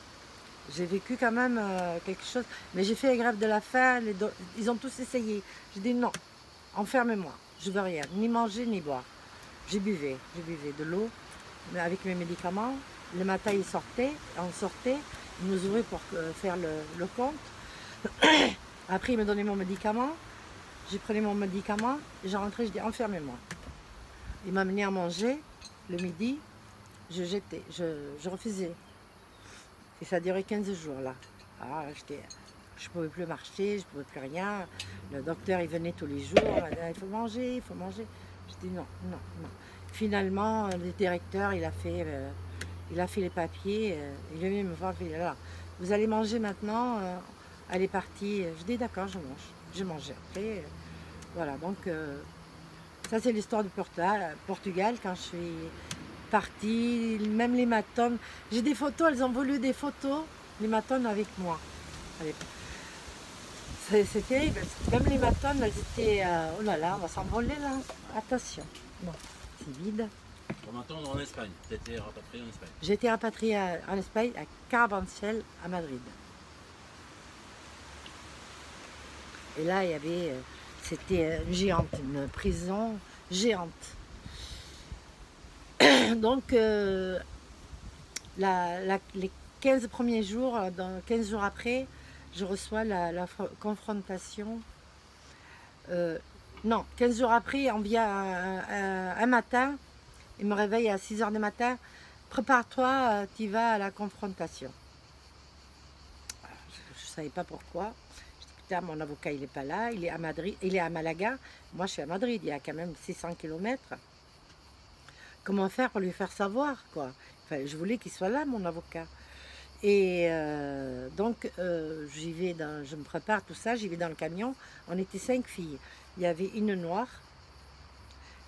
j'ai vécu quand même quelque chose. Mais j'ai fait la grève de la faim. Ils ont tous essayé. J'ai dit non, enfermez-moi. Je veux rien, ni manger, ni boire. J'ai buvais de l'eau, mais avec mes médicaments. Le matin, ils sortaient, on sortait. Ils nous ouvraient pour faire le compte. Après, ils me donnaient mon médicament. J'ai pris mon médicament. Et j'ai rentré, je dis enfermez-moi. Il m'a amené à manger le midi. Je refusais. Et ça a duré 15 jours là. Ah, je ne pouvais plus marcher, je ne pouvais plus rien. Le docteur, il venait tous les jours. Il faut manger, il faut manger. Je dis non, non, non. Finalement, le directeur, il a fait les papiers. Il est venu me voir. Il dit, alors, vous allez manger maintenant. Elle est partie. Je dis d'accord, je mange. Je mangeais après. Voilà, donc ça c'est l'histoire du Portugal quand je suis partie, même les matones. J'ai des photos, elles ont voulu des photos, les matones avec moi. C'est terrible, même les matones, elles étaient... oh là là, on va s'envoler là, attention. Bon, c'est vide. Pour maintenant, on est en Espagne. Tu as été rapatrié en Espagne. J'ai été rapatriée en Espagne, à Carabanchel, à Madrid. Et là, il y avait... c'était géante, une prison géante. Donc, les 15 premiers jours, 15 jours après, je reçois la confrontation Non, 15 jours après, on vient un matin, il me réveille à 6 h du matin, prépare-toi, tu vas à la confrontation. Je ne savais pas pourquoi. Je dis, putain, mon avocat, il n'est pas là, il est à Madrid, il est à Malaga. Moi, je suis à Madrid, il y a quand même 600 km. Comment faire pour lui faire savoir, quoi? Enfin, je voulais qu'il soit là, mon avocat. Et donc, j'y vais je me prépare tout ça, j'y vais dans le camion. On était 5 filles. Il y avait une noire,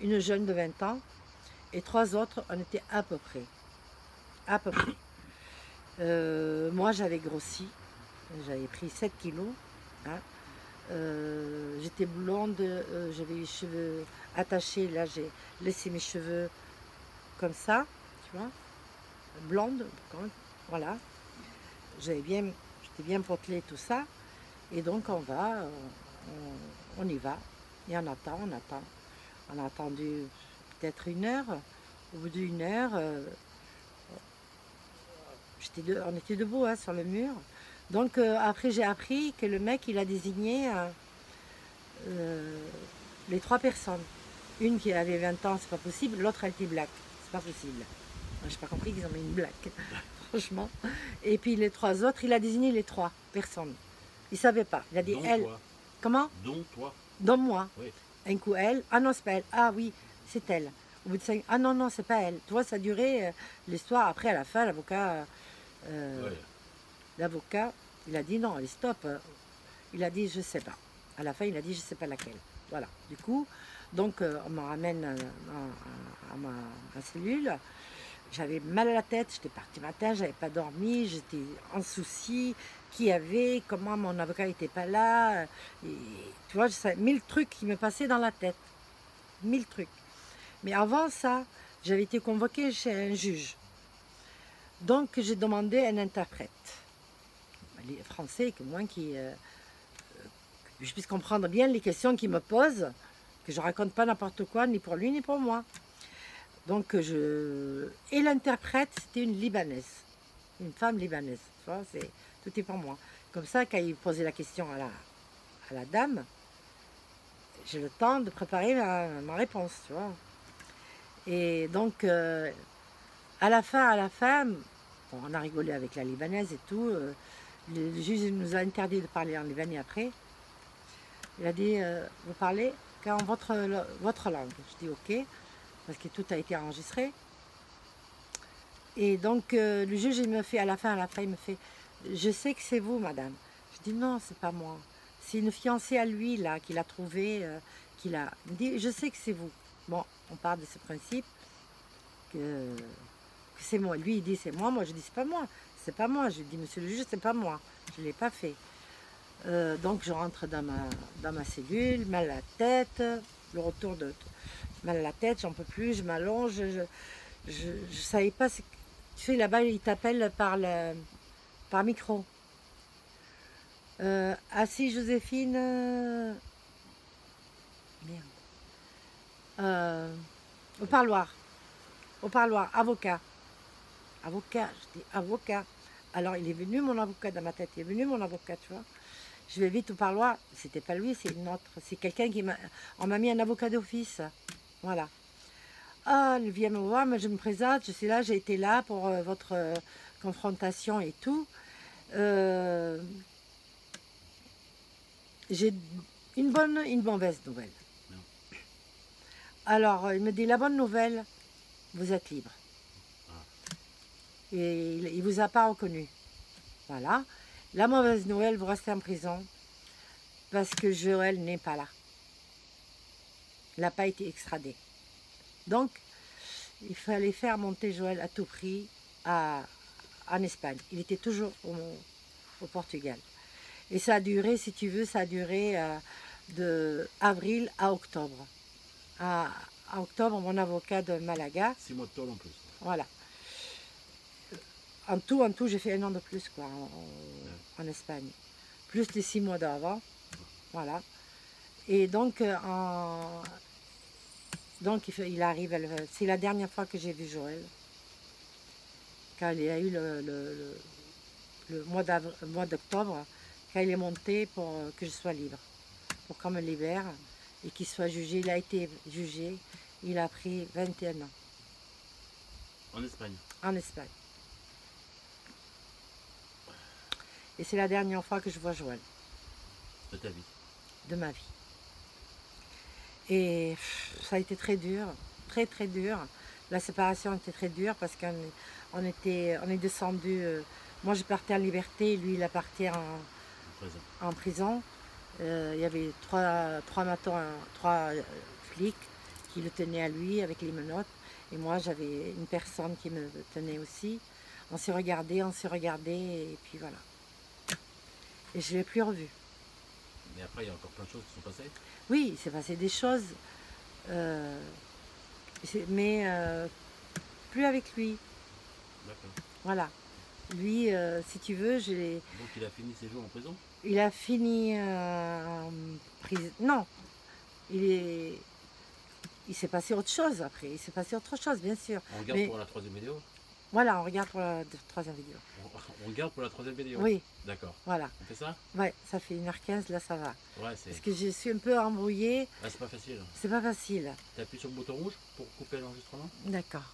une jeune de 20 ans, et 3 autres, on était à peu près. À peu près. Moi, j'avais grossi, j'avais pris 7 kilos. Hein. J'étais blonde, j'avais les cheveux attachés. Là, j'ai laissé mes cheveux comme ça, tu vois, blonde, voilà. J'étais bien potelée, tout ça. Et donc, on y va. Et on attend. On a attendu peut-être 1 heure. Au bout d'1 heure, on était debout hein, sur le mur. Donc après j'ai appris que le mec il a désigné les 3 personnes. Une qui avait 20 ans, c'est pas possible, l'autre elle était black, c'est pas possible. J'ai pas compris qu'ils ont mis une black, franchement. Et puis les 3 autres, il a désigné les 3 personnes. Il savait pas. Il a dit Donc elle. toi. Comment? Donc toi. Donc moi. Oui. Un coup elle. Ah non, c'est pas elle. Ah oui, c'est elle. Au bout de 5. Ah non, non, c'est pas elle. Tu vois, ça a duré l'histoire. Après, à la fin, l'avocat. Ouais. L'avocat, il a dit non, allez, stop. Il a dit je sais pas. À la fin, il a dit je sais pas laquelle. Voilà. Du coup, donc on me ramène à ma cellule. J'avais mal à la tête, j'étais partie matin, j'avais pas dormi, j'étais en souci. Qui avait, comment mon avocat n'était pas là. Et, tu vois, 1000 trucs qui me passaient dans la tête. 1000 trucs. Mais avant ça, j'avais été convoquée chez un juge. Donc j'ai demandé un interprète. Les Français, que moi, que je puisse comprendre bien les questions qu'il me pose, que je raconte pas n'importe quoi, ni pour lui, ni pour moi. Donc et l'interprète, c'était une Libanaise, une femme libanaise. Tu vois, tout est pour moi. Comme ça, quand il posait la question à la dame, j'ai le temps de préparer ma réponse, tu vois. Et donc, à la fin, bon, on a rigolé avec la Libanaise et tout. Le juge nous a interdit de parler en libanais après. Il a dit, vous parlez qu'en votre langue. Je dis ok, parce que tout a été enregistré. Et donc, le juge, il me fait, à la fin, il me fait, je sais que c'est vous, madame. Je dis non, c'est pas moi. C'est une fiancée à lui, là, qu'il a trouvée, Il me dit, je sais que c'est vous. Bon, on part de ce principe que c'est moi. Lui, il dit c'est moi. Moi, je dis c'est pas moi. C'est pas moi. Je dis, monsieur le juge, c'est pas moi. Je ne l'ai pas fait. Donc, je rentre dans ma cellule, mal à la tête, le retour de mal à la tête, j'en peux plus, je m'allonge. Je savais pas. Tu sais, là-bas, ils t'appellent par micro. Assis, Joséphine. Merde. Au parloir. Au parloir, avocat. Avocat, je dis avocat. Alors il est venu mon avocat dans ma tête, il est venu mon avocat, tu vois. Je vais vite au parloir, c'était pas lui, c'est une autre. C'est quelqu'un on m'a mis un avocat d'office. Voilà. Ah, il vient me voir, mais je me présente, je suis là, j'ai été là pour votre confrontation et tout. J'ai une mauvaise nouvelle. Non. Alors, il me dit, la bonne nouvelle, vous êtes libre. Et il ne vous a pas reconnu. Voilà. La mauvaise nouvelle, vous restez en prison parce que Joël n'est pas là. Il n'a pas été extradé. Donc, il fallait faire monter Joël à tout prix en Espagne. Il était toujours au Portugal. Et ça a duré, si tu veux, ça a duré de avril à octobre. À octobre, mon avocat de Malaga. 6 mois de tôle en plus. Voilà. En tout, j'ai fait 1 an de plus quoi, en Espagne. Plus les 6 mois d'avant. Voilà. Et donc, il arrive, c'est la dernière fois que j'ai vu Joël. Quand il a eu le mois d'octobre, quand il est monté pour que je sois libre. Pour qu'on me libère. et qu'il soit jugé. Il a été jugé, il a pris 21 ans En Espagne. en Espagne. Et c'est la dernière fois que je vois Joël De ta vie. de ma vie. Et ça a été très dur, très très dur. La séparation était très dure parce on est descendu. Moi, je partais en liberté, lui, il a parti Présent. en prison. Il y avait trois matons, trois flics qui le tenaient à lui avec les menottes. Et moi, j'avais une personne qui me tenait aussi. On s'est regardé, et puis voilà. Et je ne l'ai plus revu. Mais après, il y a encore plein de choses qui sont passées. Oui, il s'est passé des choses, mais plus avec lui. D'accord. Voilà. Lui, si tu veux, Donc il a fini ses jours en prison? il a fini en prison. Non, il s'est passé autre chose après. Il s'est passé autre chose, bien sûr. On regarde Mais pour la troisième vidéo? voilà, on regarde pour la troisième vidéo. On regarde pour la troisième vidéo? Oui, D'accord. voilà. On fait ça? Ouais, ça fait 1h15, là ça va. Ouais, c'est... Parce que je suis un peu embrouillée, Ah, c'est pas facile. c'est pas facile. T'appuies sur le bouton rouge pour couper l'enregistrement? D'accord.